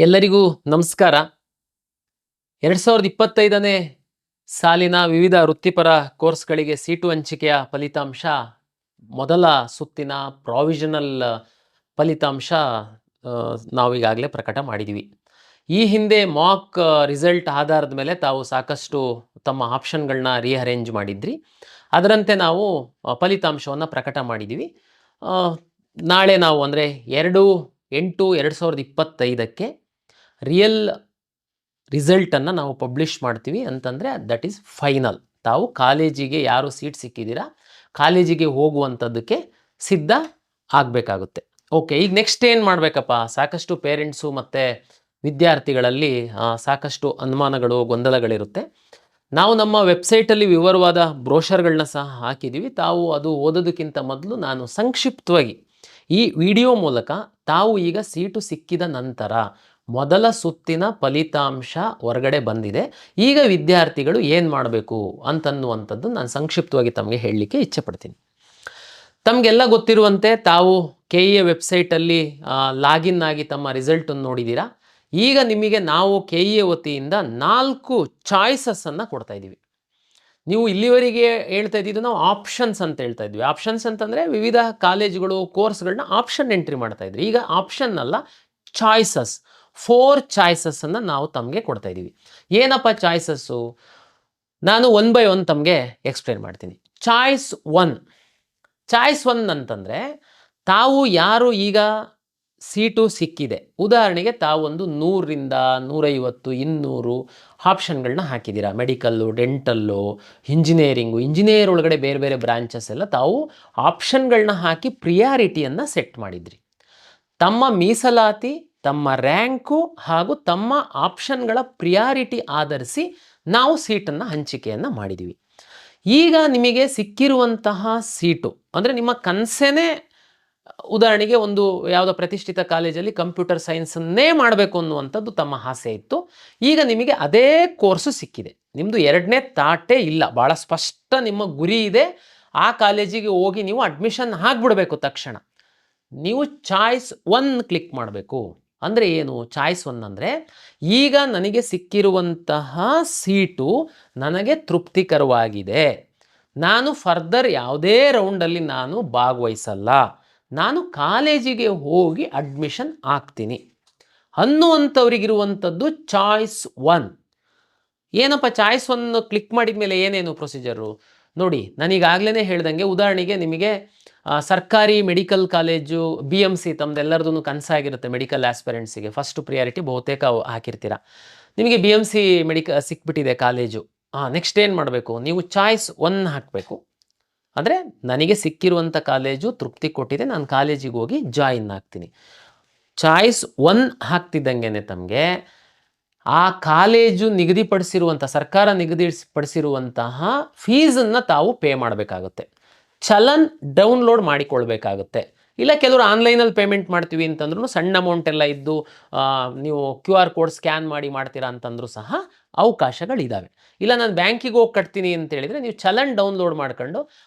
ಎಲ್ಲರಿಗೂ ನಮಸ್ಕಾರ. 2025ನೇ ಸಾಲಿನ ವಿವಿಧ ವೃತ್ತಿಪರ ಕೋರ್ಸ್ಗಳಿಗೆ ಸೀಟು ಹಂಚಿಕೆಯ ಫಲಿತಾಂಶ ಮೊದಲ ಸುತ್ತಿನ ಪ್ರಾವಿಷನಲ್ ಫಲಿತಾಂಶ ನಾವು ಈಗಾಗಲೇ ಪ್ರಕಟ ಮಾಡಿದ್ದೀವಿ. ಈ ಹಿಂದೆ ಮಾಕ್ ರಿಸಲ್ಟ್ ಆಧಾರದ ಮೇಲೆ ತಾವು ಸಾಕಷ್ಟು ತಮ್ಮ ಆಪ್ಷನ್ಗಳನ್ನ ರೀಅರೇಂಜ್ ಮಾಡಿದ್ರಿ. ಅದರಂತೆ ನಾವು ಫಲಿತಾಂಶವನ್ನು ಪ್ರಕಟ ಮಾಡಿದ್ದೀವಿ. ನಾಳೆ ನಾವು ಅಂದರೆ 2/8/2025ಕ್ಕೆ ರಿಯಲ್ ರಿಸಲ್ಟನ್ನು ನಾವು ಪಬ್ಲಿಷ್ ಮಾಡ್ತೀವಿ. ಅಂತಂದರೆ ದಟ್ ಈಸ್ ಫೈನಲ್. ತಾವು ಕಾಲೇಜಿಗೆ ಯಾರು ಸೀಟ್ ಸಿಕ್ಕಿದ್ದೀರಾ ಕಾಲೇಜಿಗೆ ಹೋಗುವಂಥದ್ದಕ್ಕೆ ಸಿದ್ಧ ಆಗಬೇಕಾಗುತ್ತೆ. ಓಕೆ, ಈಗ ನೆಕ್ಸ್ಟ್ ಏನು ಮಾಡಬೇಕಪ್ಪ? ಸಾಕಷ್ಟು ಪೇರೆಂಟ್ಸು ಮತ್ತು ವಿದ್ಯಾರ್ಥಿಗಳಲ್ಲಿ ಸಾಕಷ್ಟು ಅನುಮಾನಗಳು, ಗೊಂದಲಗಳಿರುತ್ತೆ. ನಾವು ನಮ್ಮ ವೆಬ್ಸೈಟಲ್ಲಿ ವಿವರವಾದ ಬ್ರೋಷರ್ಗಳನ್ನ ಸಹ ಹಾಕಿದ್ದೀವಿ. ತಾವು ಅದು ಓದೋದಕ್ಕಿಂತ ಮೊದಲು ನಾನು ಸಂಕ್ಷಿಪ್ತವಾಗಿ ಈ ವಿಡಿಯೋ ಮೂಲಕ ತಾವು ಈಗ ಸೀಟು ಸಿಕ್ಕಿದ ನಂತರ ಮೊದಲ ಸುತ್ತಿನ ಫಲಿತಾಂಶ ಹೊರಗಡೆ ಬಂದಿದೆ, ಈಗ ವಿದ್ಯಾರ್ಥಿಗಳು ಏನು ಮಾಡಬೇಕು ಅಂತನ್ನುವಂಥದ್ದು ನಾನು ಸಂಕ್ಷಿಪ್ತವಾಗಿ ತಮಗೆ ಹೇಳಲಿಕ್ಕೆ ಇಚ್ಛೆ ಪಡ್ತೀನಿ. ತಮಗೆಲ್ಲ ಗೊತ್ತಿರುವಂತೆ ತಾವು KEA ವೆಬ್ಸೈಟಲ್ಲಿ ಲಾಗಿನ್ ಆಗಿ ತಮ್ಮ ರಿಸಲ್ಟನ್ನು ನೋಡಿದ್ದೀರಾ. ಈಗ ನಿಮಗೆ ನಾವು KEA ವತಿಯಿಂದ 4 ಚಾಯ್ಸಸ್ಸನ್ನು ಕೊಡ್ತಾ ಇದ್ದೀವಿ. ನೀವು ಇಲ್ಲಿವರೆಗೆ ಹೇಳ್ತಾ ಇದ್ದಿದ್ದು ನಾವು ಆಪ್ಷನ್ಸ್ ಅಂತ ಹೇಳ್ತಾ ಇದ್ವಿ. ಆಪ್ಷನ್ಸ್ ಅಂತಂದರೆ ವಿವಿಧ ಕಾಲೇಜುಗಳು ಕೋರ್ಸ್ಗಳನ್ನ ಆಪ್ಷನ್ ಎಂಟ್ರಿ ಮಾಡ್ತಾ ಇದ್ರಿ. ಈಗ ಆಪ್ಷನ್ ಅಲ್ಲ, ಚಾಯ್ಸಸ್, 4 ಚಾಯ್ಸಸ್ಸನ್ನು ನಾವು ತಮಗೆ ಕೊಡ್ತಾ ಇದ್ದೀವಿ. ಏನಪ್ಪ ಚಾಯ್ಸಸ್ಸು? ನಾನು 1 by 1 ತಮಗೆ ಎಕ್ಸ್ಪ್ಲೇನ್ ಮಾಡ್ತೀನಿ. ಚಾಯ್ಸ್ 1 ಅಂತಂದರೆ ತಾವು ಯಾರು ಈಗ ಸೀಟು ಸಿಕ್ಕಿದೆ, ಉದಾಹರಣೆಗೆ ತಾವು ಒಂದು 100ರಿಂದ 150, 200 ಆಪ್ಷನ್ಗಳನ್ನ ಹಾಕಿದ್ದೀರಾ. ಮೆಡಿಕಲ್ಲು, ಡೆಂಟಲ್ಲು, ಇಂಜಿನಿಯರ್ ಒಳಗಡೆ ಬೇರೆ ಬೇರೆ ಬ್ರಾಂಚಸ್ ಎಲ್ಲ ತಾವು ಆಪ್ಷನ್ಗಳನ್ನ ಹಾಕಿ ಪ್ರಿಯಾರಿಟಿಯನ್ನು ಸೆಟ್ ಮಾಡಿದ್ರಿ. ತಮ್ಮ ಮೀಸಲಾತಿ, ತಮ್ಮ ರ್ಯಾಂಕು ಹಾಗೂ ತಮ್ಮ ಆಪ್ಷನ್ಗಳ ಪ್ರಿಯಾರಿಟಿ ಆಧರಿಸಿ ನಾವು ಸೀಟನ್ನು ಹಂಚಿಕೆಯನ್ನು ಮಾಡಿದ್ದೀವಿ. ಈಗ ನಿಮಗೆ ಸಿಕ್ಕಿರುವಂತಹ ಸೀಟು ಅಂದರೆ ನಿಮ್ಮ ಕನಸೇನೆ, ಉದಾಹರಣೆಗೆ ಒಂದು ಯಾವುದೋ ಪ್ರತಿಷ್ಠಿತ ಕಾಲೇಜಲ್ಲಿ ಕಂಪ್ಯೂಟರ್ ಸೈನ್ಸನ್ನೇ ಮಾಡಬೇಕು ಅನ್ನುವಂಥದ್ದು ತಮ್ಮ ಆಸೆ ಇತ್ತು. ಈಗ ನಿಮಗೆ ಅದೇ ಕೋರ್ಸು ಸಿಕ್ಕಿದೆ. ನಿಮ್ಮದು 2ನೇ ತಾಟೇ ಇಲ್ಲ, ಭಾಳ ಸ್ಪಷ್ಟ ನಿಮ್ಮ ಗುರಿ ಇದೆ. ಆ ಕಾಲೇಜಿಗೆ ಹೋಗಿ ನೀವು ಅಡ್ಮಿಷನ್ ಆಗಿಬಿಡಬೇಕು. ತಕ್ಷಣ ನೀವು ಚಾಯ್ಸ್ 1 ಕ್ಲಿಕ್ ಮಾಡಬೇಕು. ಅಂದರೆ ಏನು ಚಾಯ್ಸ್ 1 ಅಂದರೆ? ಈಗ ನನಗೆ ಸಿಕ್ಕಿರುವಂತಹ ಸೀಟು ನನಗೆ ತೃಪ್ತಿಕರವಾಗಿದೆ, ನಾನು ಫರ್ದರ್ ಯಾವುದೇ ರೌಂಡಲ್ಲಿ ನಾನು ಭಾಗವಹಿಸಲ್ಲ, ನಾನು ಕಾಲೇಜಿಗೆ ಹೋಗಿ ಅಡ್ಮಿಷನ್ ಆಗ್ತೀನಿ ಅನ್ನುವಂಥವ್ರಿಗಿರುವಂಥದ್ದು ಚಾಯ್ಸ್ 1. ಏನಪ್ಪ ಚಾಯ್ಸ್ 1 ಕ್ಲಿಕ್ ಮಾಡಿದ ಮೇಲೆ ಏನೇನು ಪ್ರೊಸೀಜರು ನೋಡಿ. ನಾನೀಗಾಗಲೇ ಹೇಳ್ದಂಗೆ, ಉದಾಹರಣೆಗೆ ನಿಮಗೆ ಸರ್ಕಾರಿ ಮೆಡಿಕಲ್ ಕಾಲೇಜು BMC ತಮ್ಮದೆಲ್ಲರದೂ ಕನಸಾಗಿರುತ್ತೆ. ಮೆಡಿಕಲ್ ಆಸ್ಪಿರೆಂಟ್ಸಿಗೆ ಫಸ್ಟ್ ಪ್ರಿಯಾರಿಟಿ ಬಹುತೇಕ ಹಾಕಿರ್ತೀರ. ನಿಮಗೆ BMC ಸಿಕ್ಬಿಟ್ಟಿದೆ ಕಾಲೇಜು. ನೆಕ್ಸ್ಟ್ ಏನು ಮಾಡಬೇಕು? ನೀವು ಚಾಯ್ಸ್ 1 ಹಾಕಬೇಕು. ಅಂದರೆ ನನಗೆ ಸಿಕ್ಕಿರುವಂಥ ಕಾಲೇಜು ತೃಪ್ತಿ ಕೊಟ್ಟಿದೆ, ನಾನು ಕಾಲೇಜಿಗೆ ಹೋಗಿ ಜಾಯಿನ್ ಆಗ್ತೀನಿ. ಚಾಯ್ಸ್ 1 ಹಾಕ್ತಿದ್ದಂಗೆ ತಮಗೆ ಆ ಕಾಲೇಜು ನಿಗದಿಪಡಿಸಿರುವಂಥ, ಸರ್ಕಾರ ನಿಗದಿಪಡಿಸಿರುವಂತಹ ಫೀಸನ್ನು ತಾವು ಪೇ ಮಾಡಬೇಕಾಗುತ್ತೆ. ಚಲನ್ ಡೌನ್ಲೋಡ್ ಮಾಡಿಕೊಳ್ಬೇಕಾಗುತ್ತೆ. ಇಲ್ಲ ಕೆಲವರು ಆನ್ಲೈನಲ್ಲಿ ಪೇಮೆಂಟ್ ಮಾಡ್ತೀವಿ ಅಂತಂದ್ರೂ ಸಣ್ಣ ಅಮೌಂಟ್ ಎಲ್ಲ ಇದ್ದು ನೀವು QR ಕೋಡ್ ಸ್ಕ್ಯಾನ್ ಮಾಡಿ ಮಾಡ್ತೀರಾ ಅಂತಂದ್ರೂ ಸಹ ಅವಕಾಶಗಳಿದ್ದಾವೆ. ಇಲ್ಲ ನಾನು ಬ್ಯಾಂಕಿಗೆ ಹೋಗಿ ಕಟ್ತೀನಿ ಅಂತೇಳಿದರೆ ನೀವು ಚಲನ್ ಡೌನ್ಲೋಡ್ ಮಾಡ್ಕೊಂಡು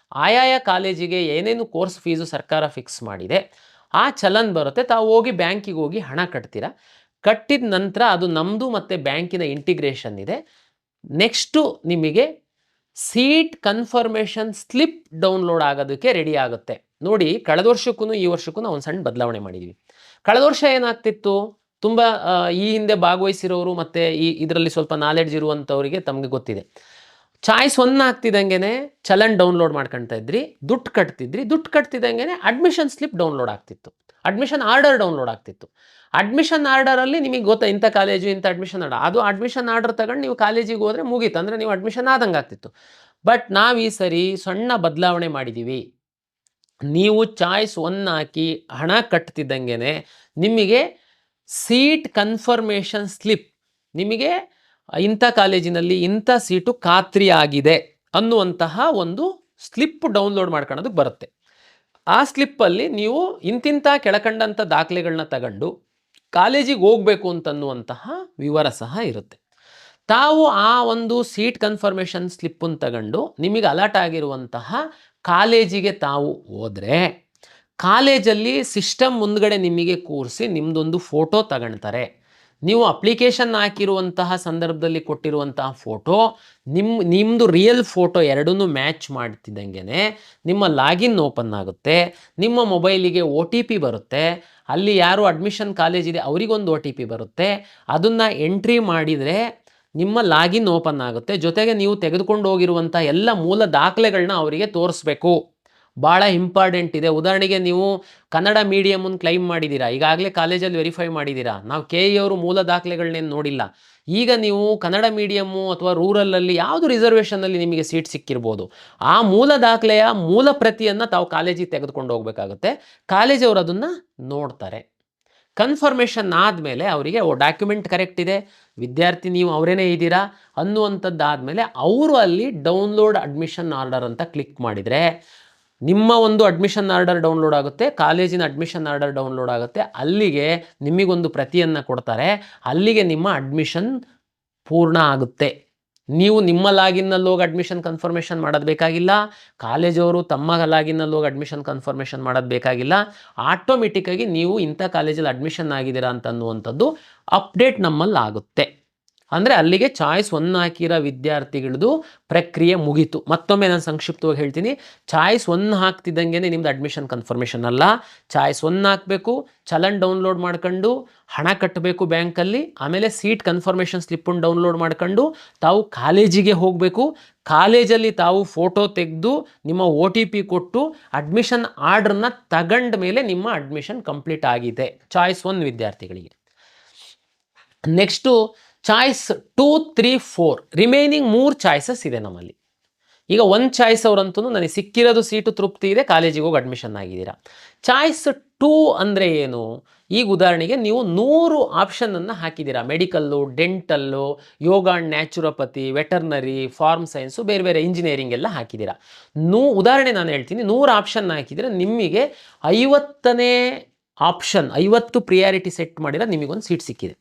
ಆಯಾಯ ಕಾಲೇಜಿಗೆ ಏನೇನು ಕೋರ್ಸ್ ಫೀಸು ಸರ್ಕಾರ ಫಿಕ್ಸ್ ಮಾಡಿದೆ ಆ ಚಲನ್ ಬರುತ್ತೆ. ತಾವು ಹೋಗಿ ಬ್ಯಾಂಕಿಗೆ ಹೋಗಿ ಹಣ ಕಟ್ತೀರಾ. ಕಟ್ಟಿದ ನಂತರ ಅದು ನಮ್ಮದು ಮತ್ತು ಬ್ಯಾಂಕಿನ ಇಂಟಿಗ್ರೇಷನ್ ಇದೆ. ನೆಕ್ಸ್ಟು ನಿಮಗೆ ಸೀಟ್ ಕನ್ಫರ್ಮೇಷನ್ ಸ್ಲಿಪ್ ಡೌನ್ಲೋಡ್ ಆಗೋದಕ್ಕೆ ರೆಡಿ ಆಗುತ್ತೆ. ನೋಡಿ, ಕಳೆದ ವರ್ಷಕ್ಕೂ ಈ ವರ್ಷಕ್ಕೂ ನಾವು ಒಂದು ಸಣ್ಣ ಬದಲಾವಣೆ ಮಾಡಿದ್ದೀವಿ. ಕಳೆದ ವರ್ಷ ಏನಾಗ್ತಿತ್ತು, ತುಂಬ ಈ ಹಿಂದೆ ಭಾಗವಹಿಸಿರೋರು ಮತ್ತು ಇದರಲ್ಲಿ ಸ್ವಲ್ಪ ನಾಲೆಡ್ಜ್ ಇರುವಂಥವರಿಗೆ ತಮಗೆ ಗೊತ್ತಿದೆ. ಚಾಯ್ಸ್ 1 ಆಗ್ತಿದ್ದಂಗೆ ಚಲನ್ ಡೌನ್ಲೋಡ್ ಮಾಡ್ಕೊಳ್ತಾ ಇದ್ರಿ, ದುಡ್ಡು ಕಟ್ತಿದ್ದಂಗೆ ಅಡ್ಮಿಷನ್ ಸ್ಲಿಪ್ ಡೌನ್ಲೋಡ್ ಆಗ್ತಿತ್ತು, ಅಡ್ಮಿಷನ್ ಆರ್ಡರ್ ಡೌನ್ಲೋಡ್ ಆಗ್ತಿತ್ತು. ಅಡ್ಮಿಷನ್ ಆರ್ಡರಲ್ಲಿ ನಿಮಗೆ ಗೊತ್ತಾ ಇಂಥ ಕಾಲೇಜು ಇಂಥ ಅಡ್ಮಿಷನ್ ಆರ್ಡರ್, ಅದು ಅಡ್ಮಿಷನ್ ಆರ್ಡರ್ ತಗೊಂಡು ನೀವು ಕಾಲೇಜಿಗೆ ಹೋದರೆ ಮುಗೀತು, ಅಂದರೆ ನೀವು ಅಡ್ಮಿಷನ್ ಆದಂಗೆ ಆಗ್ತಿತ್ತು. ಬಟ್ ನಾವು ಈ ಸರಿ ಸಣ್ಣ ಬದಲಾವಣೆ ಮಾಡಿದ್ದೀವಿ. ನೀವು ಚಾಯ್ಸ್ 1 ಹಾಕಿ ಹಣ ಕಟ್ತಿದ್ದಂಗೆ ನಿಮಗೆ ಸೀಟ್ ಕನ್ಫರ್ಮೇಷನ್ ಸ್ಲಿಪ್, ನಿಮಗೆ ಇಂಥ ಕಾಲೇಜಿನಲ್ಲಿ ಇಂಥ ಸೀಟು ಖಾತ್ರಿಯಾಗಿದೆ ಅನ್ನುವಂತಹ ಒಂದು ಸ್ಲಿಪ್ ಡೌನ್ಲೋಡ್ ಮಾಡ್ಕೊಳ್ಳೋದಕ್ಕೆ ಬರುತ್ತೆ. ಆ ಸ್ಲಿಪ್ಪಲ್ಲಿ ನೀವು ಇಂತಿಂಥ ಕೆಳಕಂಡಂಥ ದಾಖಲೆಗಳನ್ನ ತಗೊಂಡು ಕಾಲೇಜಿಗೆ ಹೋಗಬೇಕು ಅಂತನ್ನುವಂತಹ ವಿವರ ಸಹ ಇರುತ್ತೆ. ತಾವು ಆ ಒಂದು ಸೀಟ್ ಕನ್ಫರ್ಮೇಷನ್ ಸ್ಲಿಪ್ಪನ್ನು ತಗೊಂಡು ನಿಮಗೆ ಅಲರ್ಟ್ ಆಗಿರುವಂತಹ ಕಾಲೇಜಿಗೆ ತಾವು ಹೋದರೆ ಕಾಲೇಜಲ್ಲಿ ಸಿಸ್ಟಮ್ ಮುಂದ್ಗಡೆ ನಿಮಗೆ ಕೂರಿಸಿ ನಿಮ್ಮದೊಂದು ಫೋಟೋ ತಗೊಳ್ತಾರೆ. ನೀವು ಅಪ್ಲಿಕೇಶನ್ ಹಾಕಿರುವಂತಹ ಸಂದರ್ಭದಲ್ಲಿ ಕೊಟ್ಟಿರುವಂತಹ ಫೋಟೋ ನಿಮ್ಮದು ರಿಯಲ್ ಫೋಟೋ ಎರಡನ್ನೂ ಮ್ಯಾಚ್ ಮಾಡ್ತಿದ್ದಂಗೆ ನಿಮ್ಮ ಲಾಗಿನ್ ಓಪನ್ ಆಗುತ್ತೆ, ನಿಮ್ಮ ಮೊಬೈಲಿಗೆ OTP ಬರುತ್ತೆ, ಅಲ್ಲಿ ಯಾರು ಅಡ್ಮಿಷನ್ ಕಾಲೇಜ್ ಇದೆ ಅವರಿಗೊಂದು OTP ಬರುತ್ತೆ, ಅದನ್ನು ಎಂಟ್ರಿ ಮಾಡಿದರೆ ನಿಮ್ಮ ಲಾಗಿನ್ ಓಪನ್ ಆಗುತ್ತೆ. ಜೊತೆಗೆ ನೀವು ತೆಗೆದುಕೊಂಡು ಹೋಗಿರುವಂಥ ಎಲ್ಲ ಮೂಲ ದಾಖಲೆಗಳನ್ನ ಅವರಿಗೆ ತೋರಿಸ್ಬೇಕು. ಭಾಳ ಇಂಪಾರ್ಟೆಂಟ್ ಇದೆ. ಉದಾಹರಣೆಗೆ ನೀವು ಕನ್ನಡ ಮೀಡಿಯಮನ್ನು ಕ್ಲೈಮ್ ಮಾಡಿದ್ದೀರಾ, ಈಗಾಗಲೇ ಕಾಲೇಜಲ್ಲಿ ವೆರಿಫೈ ಮಾಡಿದ್ದೀರಾ, ನಾವು KE ಅವರು ಮೂಲ ದಾಖಲೆಗಳನ್ನೇನು ನೋಡಿಲ್ಲ. ಈಗ ನೀವು ಕನ್ನಡ ಮೀಡಿಯಮ್ಮು ಅಥವಾ ರೂರಲಲ್ಲಿ ಯಾವುದು ರಿಸರ್ವೇಷನಲ್ಲಿ ನಿಮಗೆ ಸೀಟ್ ಸಿಕ್ಕಿರ್ಬೋದು, ಆ ಮೂಲ ದಾಖಲೆಯ ಮೂಲ ಪ್ರತಿಯನ್ನು ತಾವು ಕಾಲೇಜಿಗೆ ತೆಗೆದುಕೊಂಡು ಹೋಗಬೇಕಾಗುತ್ತೆ. ಕಾಲೇಜವರು ಅದನ್ನು ನೋಡ್ತಾರೆ. ಕನ್ಫರ್ಮೇಷನ್ ಆದಮೇಲೆ ಅವರಿಗೆ ಡಾಕ್ಯುಮೆಂಟ್ ಕರೆಕ್ಟ್ ಇದೆ, ವಿದ್ಯಾರ್ಥಿ ನೀವು ಅವರೇನೇ ಇದ್ದೀರಾ ಅನ್ನುವಂಥದ್ದಾದಮೇಲೆ ಅವರು ಅಲ್ಲಿ ಡೌನ್ಲೋಡ್ ಅಡ್ಮಿಷನ್ ಆರ್ಡರ್ ಅಂತ ಕ್ಲಿಕ್ ಮಾಡಿದರೆ ನಿಮ್ಮ ಒಂದು ಅಡ್ಮಿಷನ್ ಆರ್ಡರ್ ಡೌನ್ಲೋಡ್ ಆಗುತ್ತೆ, ಕಾಲೇಜಿನ ಅಡ್ಮಿಷನ್ ಆರ್ಡರ್ ಡೌನ್ಲೋಡ್ ಆಗುತ್ತೆ. ಅಲ್ಲಿಗೆ ನಿಮಗೊಂದು ಪ್ರತಿಯನ್ನು ಕೊಡ್ತಾರೆ. ಅಲ್ಲಿಗೆ ನಿಮ್ಮ ಅಡ್ಮಿಷನ್ ಪೂರ್ಣ ಆಗುತ್ತೆ. ನೀವು ನಿಮ್ಮ ಲಾಗಿನ್ನಲ್ಲಿ ಹೋಗಿ ಅಡ್ಮಿಷನ್ ಕನ್ಫರ್ಮೇಷನ್ ಮಾಡೋದು ಬೇಕಾಗಿಲ್ಲ, ಕಾಲೇಜವರು ತಮ್ಮ ಲಾಗಿನ್ನಲ್ಲಿ ಹೋಗಿ ಅಡ್ಮಿಷನ್ ಕನ್ಫರ್ಮೇಷನ್ ಮಾಡೋದು ಬೇಕಾಗಿಲ್ಲ. ಆಟೋಮೆಟಿಕ್ಕಾಗಿ ನೀವು ಇಂಥ ಕಾಲೇಜಲ್ಲಿ ಅಡ್ಮಿಷನ್ ಆಗಿದ್ದೀರಾ ಅಂತ ಅನ್ನುವಂಥದ್ದು ಅಪ್ಡೇಟ್ ನಮ್ಮಲ್ಲಿ ಆಗುತ್ತೆ. ಅಂದರೆ ಅಲ್ಲಿಗೆ ಚಾಯ್ಸ್ 1 ಹಾಕಿರೋ ವಿದ್ಯಾರ್ಥಿಗಳದ್ದು ಪ್ರಕ್ರಿಯೆ ಮುಗೀತು. ಮತ್ತೊಮ್ಮೆ ನಾನು ಸಂಕ್ಷಿಪ್ತವಾಗಿ ಹೇಳ್ತೀನಿ. ಚಾಯ್ಸ್ 1 ಹಾಕ್ತಿದ್ದಂಗೆ ನಿಮ್ದು ಅಡ್ಮಿಷನ್ ಕನ್ಫರ್ಮೇಷನ್ ಅಲ್ಲ. ಚಾಯ್ಸ್ 1 ಹಾಕಬೇಕು, ಚಲನ್ ಡೌನ್ಲೋಡ್ ಮಾಡ್ಕೊಂಡು ಹಣ ಕಟ್ಟಬೇಕು ಬ್ಯಾಂಕಲ್ಲಿ, ಆಮೇಲೆ ಸೀಟ್ ಕನ್ಫರ್ಮೇಷನ್ ಸ್ಲಿಪ್ಪನ್ನು ಡೌನ್ಲೋಡ್ ಮಾಡ್ಕೊಂಡು ತಾವು ಕಾಲೇಜಿಗೆ ಹೋಗಬೇಕು. ಕಾಲೇಜಲ್ಲಿ ತಾವು ಫೋಟೋ ತೆಗೆದು ನಿಮ್ಮ OTP ಕೊಟ್ಟು ಅಡ್ಮಿಷನ್ ಆರ್ಡ್ರನ್ನ ತಗೊಂಡ ಮೇಲೆ ನಿಮ್ಮ ಅಡ್ಮಿಷನ್ ಕಂಪ್ಲೀಟ್ ಆಗಿದೆ ಚಾಯ್ಸ್ 1 ವಿದ್ಯಾರ್ಥಿಗಳಿಗೆ. ನೆಕ್ಸ್ಟು ಚಾಯ್ಸ್ 2, 3, 4 ರಿಮೈನಿಂಗ್ 3 ಚಾಯ್ಸಸ್ ಇದೆ ನಮ್ಮಲ್ಲಿ. ಈಗ 1 ಚಾಯ್ಸ್ ಅವರಂತೂ ನನಗೆ ಸಿಕ್ಕಿರೋದು ಸೀಟು ತೃಪ್ತಿ ಇದೆ, ಕಾಲೇಜಿಗೆ ಹೋಗಿ ಅಡ್ಮಿಷನ್ ಆಗಿದ್ದೀರಾ. ಚಾಯ್ಸ್ 2 ಅಂದರೆ ಏನು? ಈಗ ಉದಾಹರಣೆಗೆ ನೀವು 100 ಆಪ್ಷನನ್ನು ಹಾಕಿದ್ದೀರಾ. Medical, dental, yoga and naturopathy, veterinary, farm science, ಬೇರೆ ಬೇರೆ ಇಂಜಿನಿಯರಿಂಗ್ ಎಲ್ಲ ಹಾಕಿದ್ದೀರಾ. ಉದಾಹರಣೆ ನಾನು ಹೇಳ್ತೀನಿ, 100 ಆಪ್ಷನ್ ಹಾಕಿದರೆ ನಿಮಗೆ 50ನೇ ಆಪ್ಷನ್ 50 ಪ್ರಿಯಾರಿಟಿ ಸೆಟ್ ಮಾಡಿದ್ರೆ ನಿಮಗೊಂದು ಸೀಟ್ ಸಿಕ್ಕಿದೆ.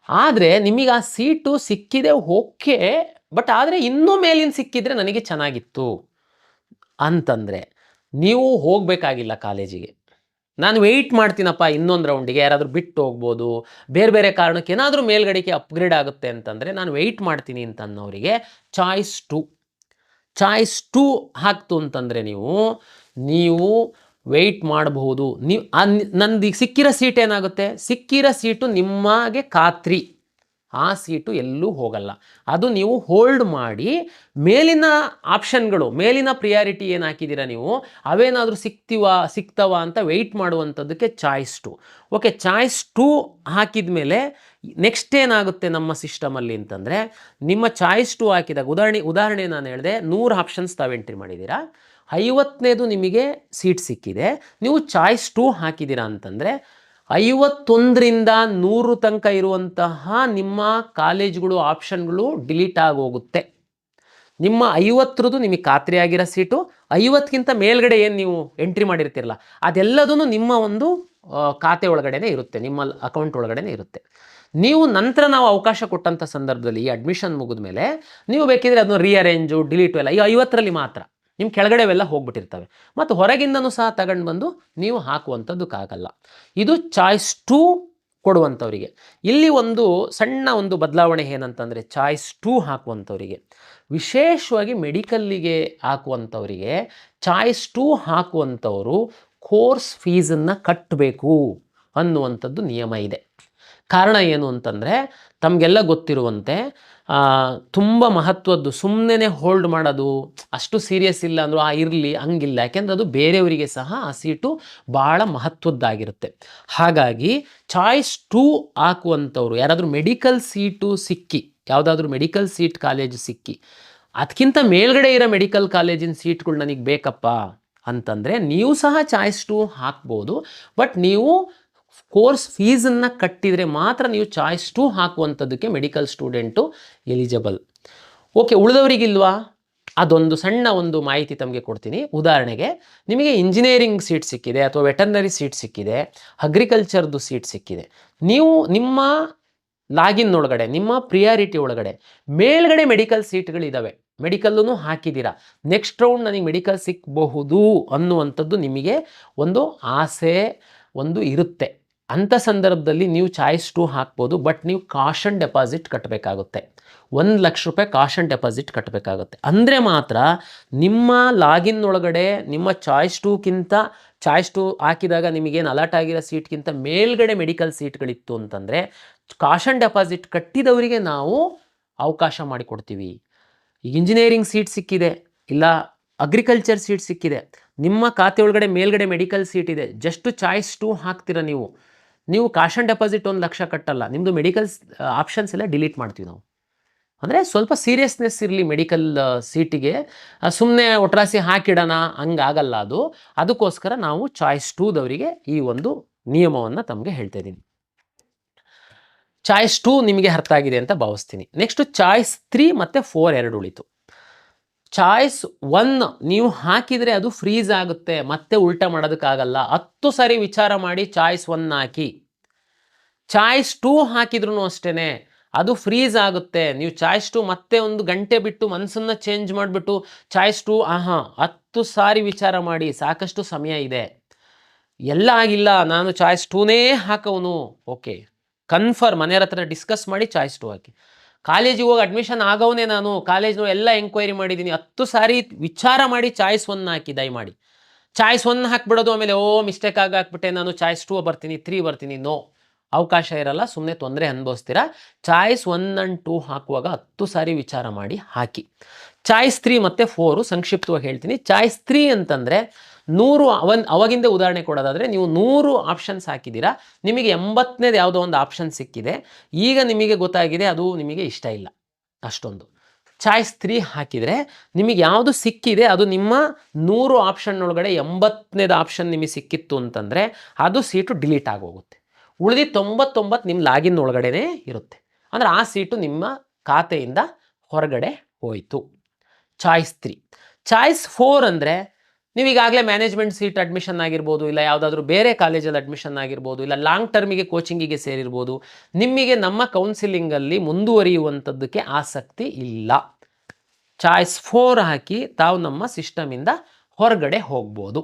ಆದರೆ ನಿಮಗೆ ಆ ಸೀಟು ಸಿಕ್ಕಿದೆ ಓಕೆ, ಬಟ್ ಆದರೆ ಇನ್ನೂ ಮೇಲಿನ ಸಿಕ್ಕಿದ್ರೆ ನನಗೆ ಚೆನ್ನಾಗಿತ್ತು ಅಂತಂದರೆ ನೀವು ಹೋಗಬೇಕಾಗಿಲ್ಲ ಕಾಲೇಜಿಗೆ. ನಾನು ವೆಯ್ಟ್ ಮಾಡ್ತೀನಪ್ಪ ಇನ್ನೊಂದು ರೌಂಡಿಗೆ, ಯಾರಾದರೂ ಬಿಟ್ಟು ಹೋಗ್ಬೋದು, ಬೇರೆ ಬೇರೆ ಕಾರಣಕ್ಕೆ ಏನಾದರೂ ಮೇಲ್ಗಡೆಗೆ ಅಪ್ಗ್ರೇಡ್ ಆಗುತ್ತೆ ಅಂತಂದರೆ ನಾನು ವೆಯ್ಟ್ ಮಾಡ್ತೀನಿ ಅಂತ ಅನ್ನೋರಿಗೆ ಚಾಯ್ಸ್ 2 ಹಾಕ್ತು ಅಂತಂದರೆ ನೀವು ವೆಯ್ಟ್ ಮಾಡಬಹುದು. ನೀವು ನಂದು ಈಗ ಸಿಕ್ಕಿರೋ ಸೀಟ್ ಏನಾಗುತ್ತೆ, ಸಿಕ್ಕಿರೋ ಸೀಟು ನಿಮಗೆ ಖಾತ್ರಿ, ಆ ಸೀಟು ಎಲ್ಲೂ ಹೋಗಲ್ಲ. ಅದು ನೀವು ಹೋಲ್ಡ್ ಮಾಡಿ ಮೇಲಿನ ಆಪ್ಷನ್ಗಳು, ಮೇಲಿನ ಪ್ರಿಯಾರಿಟಿ ಏನು ಹಾಕಿದ್ದೀರಾ ನೀವು, ಅವೇನಾದರೂ ಸಿಗ್ತವ ಅಂತ ವೆಯ್ಟ್ ಮಾಡುವಂಥದ್ದಕ್ಕೆ ಚಾಯ್ಸ್ 2. ಓಕೆ, ಚಾಯ್ಸ್ 2 ಹಾಕಿದ ಮೇಲೆ ನೆಕ್ಸ್ಟ್ ಏನಾಗುತ್ತೆ ನಮ್ಮ ಸಿಸ್ಟಮಲ್ಲಿ ಅಂತಂದರೆ, ನಿಮ್ಮ ಚಾಯ್ಸ್ 2 ಹಾಕಿದಾಗ ಉದಾಹರಣೆ ನಾನು ಹೇಳಿದೆ, 100 ಆಪ್ಷನ್ಸ್ ತಾವು ಎಂಟ್ರಿ ಮಾಡಿದ್ದೀರಾ, 50ನೇದು ನಿಮಗೆ ಸೀಟ್ ಸಿಕ್ಕಿದೆ, ನೀವು ಚಾಯ್ಸ್ 2 ಹಾಕಿದ್ದೀರಾ ಅಂತಂದರೆ 51ರಿಂದ 100 ತನಕ ಇರುವಂತಹ ನಿಮ್ಮ ಕಾಲೇಜುಗಳು ಆಪ್ಷನ್ಗಳು ಡಿಲೀಟ್ ಆಗೋಗುತ್ತೆ. ನಿಮ್ಮ 50ರದ್ದು ನಿಮಗೆ ಖಾತ್ರಿ ಆಗಿರೋ ಸೀಟು, 50ಕ್ಕಿಂತ ಮೇಲ್ಗಡೆ ಏನು ನೀವು ಎಂಟ್ರಿ ಮಾಡಿರ್ತಿರಲ್ಲ ಅದೆಲ್ಲದೂ ನಿಮ್ಮ ಒಂದು ಖಾತೆ ಒಳಗಡೆನೇ ಇರುತ್ತೆ, ನಿಮ್ಮ ಅಕೌಂಟ್ ಒಳಗಡೆನೇ ಇರುತ್ತೆ. ನೀವು ನಂತರ ನಾವು ಅವಕಾಶ ಕೊಟ್ಟಂಥ ಸಂದರ್ಭದಲ್ಲಿ ಈ ಅಡ್ಮಿಷನ್ ಮುಗಿದ ಮೇಲೆ ನೀವು ಬೇಕಿದ್ರೆ ಅದನ್ನು ರೀಅರೇಂಜು, ಡಿಲೀಟು ಎಲ್ಲ ಈ 50ರಲ್ಲಿ ಮಾತ್ರ, ನಿಮ್ಮ ಕೆಳಗಡೆವೆಲ್ಲ ಹೋಗ್ಬಿಟ್ಟಿರ್ತವೆ, ಮತ್ತು ಹೊರಗಿಂದನೂ ಸಹ ತಗೊಂಡು ಬಂದು ನೀವು ಹಾಕುವಂಥದ್ದಕ್ಕಾಗಲ್ಲ. ಇದು ಚಾಯ್ಸ್ 2 ಕೊಡುವಂಥವರಿಗೆ. ಇಲ್ಲಿ ಒಂದು ಸಣ್ಣ ಒಂದು ಬದಲಾವಣೆ ಏನಂತಂದರೆ, ಚಾಯ್ಸ್ 2 ಹಾಕುವಂಥವರಿಗೆ, ವಿಶೇಷವಾಗಿ ಮೆಡಿಕಲ್ಲಿಗೆ ಹಾಕುವಂಥವರಿಗೆ ಚಾಯ್ಸ್ 2 ಹಾಕುವಂಥವರು ಕೋರ್ಸ್ ಫೀಸನ್ನು ಕಟ್ಟಬೇಕು ಅನ್ನುವಂಥದ್ದು ನಿಯಮ ಇದೆ. ಕಾರಣ ಏನು ಅಂತಂದರೆ, ತಮಗೆಲ್ಲ ಗೊತ್ತಿರುವಂತೆ ತುಂಬ ಮಹತ್ವದ್ದು, ಸುಮ್ಮನೆ ಹೋಲ್ಡ್ ಮಾಡೋದು ಅಷ್ಟು ಸೀರಿಯಸ್ ಇಲ್ಲ ಅಂದರೂ ಇರಲಿ ಹಂಗಿಲ್ಲ, ಯಾಕೆಂದರೆ ಅದು ಬೇರೆಯವರಿಗೆ ಸಹ ಆ ಸೀಟು ಭಾಳ ಮಹತ್ವದ್ದಾಗಿರುತ್ತೆ. ಹಾಗಾಗಿ ಚಾಯ್ಸ್ 2 ಹಾಕುವಂಥವ್ರು ಯಾರಾದರೂ ಮೆಡಿಕಲ್ ಸೀಟು ಸಿಕ್ಕಿ, ಯಾವುದಾದ್ರೂ ಮೆಡಿಕಲ್ ಸೀಟ್ ಕಾಲೇಜು ಸಿಕ್ಕಿ ಅದಕ್ಕಿಂತ ಮೇಲ್ಗಡೆ ಇರೋ ಮೆಡಿಕಲ್ ಕಾಲೇಜಿನ ಸೀಟ್ಗಳು ನನಗೆ ಬೇಕಪ್ಪ ಅಂತಂದರೆ ನೀವು ಸಹ ಚಾಯ್ಸ್ 2 ಹಾಕ್ಬೋದು. ಬಟ್ ನೀವು ಕೋರ್ಸ್ ಫೀಸನ್ನು ಕಟ್ಟಿದರೆ ಮಾತ್ರ ನೀವು ಚಾಯ್ಸ್ 2 ಹಾಕುವಂಥದ್ದಕ್ಕೆ ಮೆಡಿಕಲ್ ಸ್ಟೂಡೆಂಟು ಎಲಿಜಿಬಲ್. ಓಕೆ, ಉಳಿದವರಿಗಿಲ್ವಾ? ಅದೊಂದು ಸಣ್ಣ ಒಂದು ಮಾಹಿತಿ ತಮಗೆ ಕೊಡ್ತೀನಿ. ಉದಾಹರಣೆಗೆ ನಿಮಗೆ ಇಂಜಿನಿಯರಿಂಗ್ ಸೀಟ್ ಸಿಕ್ಕಿದೆ, ಅಥವಾ ವೆಟರ್ನರಿ ಸೀಟ್ ಸಿಕ್ಕಿದೆ, ಅಗ್ರಿಕಲ್ಚರ್ದು ಸೀಟ್ ಸಿಕ್ಕಿದೆ. ನೀವು ನಿಮ್ಮ ಲಾಗಿನ್ ಒಳಗಡೆ, ನಿಮ್ಮ ಪ್ರಿಯಾರಿಟಿ ಒಳಗಡೆ ಮೇಲ್ಗಡೆ ಮೆಡಿಕಲ್ ಸೀಟ್ಗಳಿದ್ದಾವೆ, ಮೆಡಿಕಲ್ಲೂ ಹಾಕಿದ್ದೀರಾ, ನೆಕ್ಸ್ಟ್ ರೌಂಡ್ ನನಗೆ ಮೆಡಿಕಲ್ ಸಿಕ್ಕಬಹುದು ಅನ್ನುವಂಥದ್ದು ನಿಮಗೆ ಒಂದು ಆಸೆ ಒಂದು ಇರುತ್ತೆ. ಅಂಥ ಸಂದರ್ಭದಲ್ಲಿ ನೀವು ಚಾಯ್ಸ್ 2 ಹಾಕ್ಬೋದು. ಬಟ್ ನೀವು ಕಾಷನ್ ಡೆಪಾಸಿಟ್ ಕಟ್ಟಬೇಕಾಗುತ್ತೆ. 1,00,000 ರೂಪಾಯಿ ಕಾಷನ್ ಡೆಪಾಸಿಟ್ ಕಟ್ಟಬೇಕಾಗುತ್ತೆ. ಅಂದರೆ ಮಾತ್ರ ನಿಮ್ಮ ಲಾಗಿನ್ ಒಳಗಡೆ ನಿಮ್ಮ ಚಾಯ್ಸ್ 2ಕ್ಕಿಂತ ಚಾಯ್ಸ್ 2 ಹಾಕಿದಾಗ ನಿಮಗೇನು ಅಲರ್ಟ್ ಆಗಿರೋ ಸೀಟ್ಗಿಂತ ಮೇಲ್ಗಡೆ ಮೆಡಿಕಲ್ ಸೀಟ್ಗಳಿತ್ತು ಅಂತಂದರೆ ಕಾಷನ್ ಡೆಪಾಸಿಟ್ ಕಟ್ಟಿದವರಿಗೆ ನಾವು ಅವಕಾಶ ಮಾಡಿಕೊಡ್ತೀವಿ. ಈಗ ಇಂಜಿನಿಯರಿಂಗ್ ಸೀಟ್ ಸಿಕ್ಕಿದೆ, ಇಲ್ಲ ಅಗ್ರಿಕಲ್ಚರ್ ಸೀಟ್ ಸಿಕ್ಕಿದೆ, ನಿಮ್ಮ ಖಾತೆ ಒಳಗಡೆ ಮೇಲ್ಗಡೆ ಮೆಡಿಕಲ್ ಸೀಟ್ ಇದೆ, ಜಸ್ಟ್ ಚಾಯ್ಸ್ 2 ಹಾಕ್ತೀರ ನೀವು ಕಾಷನ್ ಡೆಪಾಸಿಟ್ 1,00,000 ಕಟ್ಟಲ್ಲ, ನಿಮ್ಮದು ಮೆಡಿಕಲ್ ಆಪ್ಷನ್ಸ್ ಎಲ್ಲ ಡಿಲೀಟ್ ಮಾಡ್ತೀವಿ ನಾವು. ಅಂದರೆ ಸ್ವಲ್ಪ ಸೀರಿಯಸ್ನೆಸ್ ಇರಲಿ ಮೆಡಿಕಲ್ ಸೀಟಿಗೆ, ಸುಮ್ಮನೆ ಒಟ್ರಾಸಿ ಹಾಕಿಡೋಣ ಹಂಗಾಗಲ್ಲ ಅದು. ಅದಕ್ಕೋಸ್ಕರ ನಾವು ಚಾಯ್ಸ್ 2ದವರಿಗೆ ಈ ಒಂದು ನಿಯಮವನ್ನು ತಮಗೆ ಹೇಳ್ತಾ ಇದ್ದೀನಿ. ಚಾಯ್ಸ್ 2 ನಿಮಗೆ ಅರ್ಥ ಆಗಿದೆ ಅಂತ ಭಾವಿಸ್ತೀನಿ. ನೆಕ್ಸ್ಟ್ ಚಾಯ್ಸ್ 3 ಮತ್ತು 4 ಎರಡು ಉಳಿತು. ಚಾಯ್ಸ್ 1 ನೀವು ಹಾಕಿದರೆ ಅದು ಫ್ರೀಸ್ ಆಗುತ್ತೆ, ಮತ್ತೆ ಉಲ್ಟಾ ಮಾಡೋದಕ್ಕಾಗಲ್ಲ. 10 ಸಾರಿ ವಿಚಾರ ಮಾಡಿ ಚಾಯ್ಸ್ 1 ಹಾಕಿ. ಚಾಯ್ಸ್ 2 ಹಾಕಿದ್ರೂ ಅಷ್ಟೇ ಅದು ಫ್ರೀಸ್ ಆಗುತ್ತೆ. ನೀವು ಚಾಯ್ಸ್ 2 ಮತ್ತೆ 1 ಗಂಟೆ ಬಿಟ್ಟು ಮನಸ್ಸನ್ನು ಚೇಂಜ್ ಮಾಡಿಬಿಟ್ಟು ಚಾಯ್ಸ್ 2 10 ಸಾರಿ ವಿಚಾರ ಮಾಡಿ, ಸಾಕಷ್ಟು ಸಮಯ ಇದೆ, ಎಲ್ಲ ಆಗಿಲ್ಲ ನಾನು ಚಾಯ್ಸ್ 2ನೇ ಹಾಕವನು, ಓಕೆ ಕನ್ಫರ್ಮ್ ಮನೆಯವ್ರ ಹತ್ರ ಡಿಸ್ಕಸ್ ಮಾಡಿ ಚಾಯ್ಸ್ 2 ಹಾಕಿ. ಕಾಲೇಜಿಗೆ ಹೋಗಿ ಅಡ್ಮಿಷನ್ ಆಗೋವನೇ ನಾನು, ಕಾಲೇಜ್ನ ಎಲ್ಲ ಎಂಕ್ವೈರಿ ಮಾಡಿದ್ದೀನಿ, 10 ಸಾರಿ ವಿಚಾರ ಮಾಡಿ ಚಾಯ್ಸ್ 1 ಹಾಕಿ. ದಯಮಾಡಿ ಚಾಯ್ಸ್ 1 ಹಾಕ್ಬಿಡೋದು, ಆಮೇಲೆ ಮಿಸ್ಟೇಕ್ ಹಾಕ್ಬಿಟ್ಟೆ ನಾನು ಚಾಯ್ಸ್ 2 ಬರ್ತೀನಿ 3 ಬರ್ತೀನಿ, ನೋ, ಅವಕಾಶ ಇರಲ್ಲ, ಸುಮ್ಮನೆ ತೊಂದರೆ ಅನುಭವಿಸ್ತೀರಾ. ಚಾಯ್ಸ್ 1 and 2 ಹಾಕುವಾಗ 10 ಸಾರಿ ವಿಚಾರ ಮಾಡಿ ಹಾಕಿ. ಚಾಯ್ಸ್ 3 ಮತ್ತು 4 ಸಂಕ್ಷಿಪ್ತವಾಗಿ ಹೇಳ್ತೀನಿ. ಚಾಯ್ಸ್ 3 ಅಂತಂದರೆ 100 ಅವಾಗಿಂದ ಉದಾಹರಣೆ ಕೊಡೋದಾದರೆ ನೀವು 100 ಆಪ್ಷನ್ಸ್ ಹಾಕಿದ್ದೀರಾ, ನಿಮಗೆ 80ನೇದು ಯಾವುದೋ ಒಂದು ಆಪ್ಷನ್ ಸಿಕ್ಕಿದೆ, ಈಗ ನಿಮಗೆ ಗೊತ್ತಾಗಿದೆ ಅದು ನಿಮಗೆ ಇಷ್ಟ ಇಲ್ಲ ಅಷ್ಟೊಂದು. ಚಾಯ್ಸ್ 3 ಹಾಕಿದರೆ ನಿಮಗೆ ಯಾವುದು ಸಿಕ್ಕಿದೆ ಅದು ನಿಮ್ಮ 100 ಆಪ್ಷನ್ ಒಳಗಡೆ 80ನೇದು ಆಪ್ಷನ್ ನಿಮಗೆ ಸಿಕ್ಕಿತ್ತು ಅಂತಂದರೆ ಅದು ಸೀಟು ಡಿಲೀಟ್ ಆಗೋಗುತ್ತೆ. ಉಳಿದು 99 ನಿಮ್ಮ ಲಾಗಿನ್ ಒಳಗಡೆ ಇರುತ್ತೆ. ಅಂದರೆ ಆ ಸೀಟು ನಿಮ್ಮ ಖಾತೆಯಿಂದ ಹೊರಗಡೆ ಹೋಯಿತು. ಚಾಯ್ಸ್ 3. ಚಾಯ್ಸ್ 4 ಅಂದರೆ ನೀವೀಗಾಗಲೇ ಮ್ಯಾನೇಜ್ಮೆಂಟ್ ಸೀಟ್ ಅಡ್ಮಿಷನ್ ಆಗಿರ್ಬೋದು, ಇಲ್ಲ ಯಾವುದಾದ್ರೂ ಬೇರೆ ಕಾಲೇಜಲ್ಲಿ ಅಡ್ಮಿಷನ್ ಆಗಿರ್ಬೋದು, ಇಲ್ಲ ಲಾಂಗ್ ಟರ್ಮಿಗೆ ಕೋಚಿಂಗಿಗೆ ಸೇರಿರ್ಬೋದು, ನಿಮಗೆ ನಮ್ಮ ಕೌನ್ಸಿಲಿಂಗಲ್ಲಿ ಮುಂದುವರಿಯುವಂಥದ್ದಕ್ಕೆ ಆಸಕ್ತಿ ಇಲ್ಲ. ಚಾಯ್ಸ್ 4 ಹಾಕಿ ತಾವು ನಮ್ಮ ಸಿಸ್ಟಮಿಂದ ಹೊರಗಡೆ ಹೋಗ್ಬೋದು.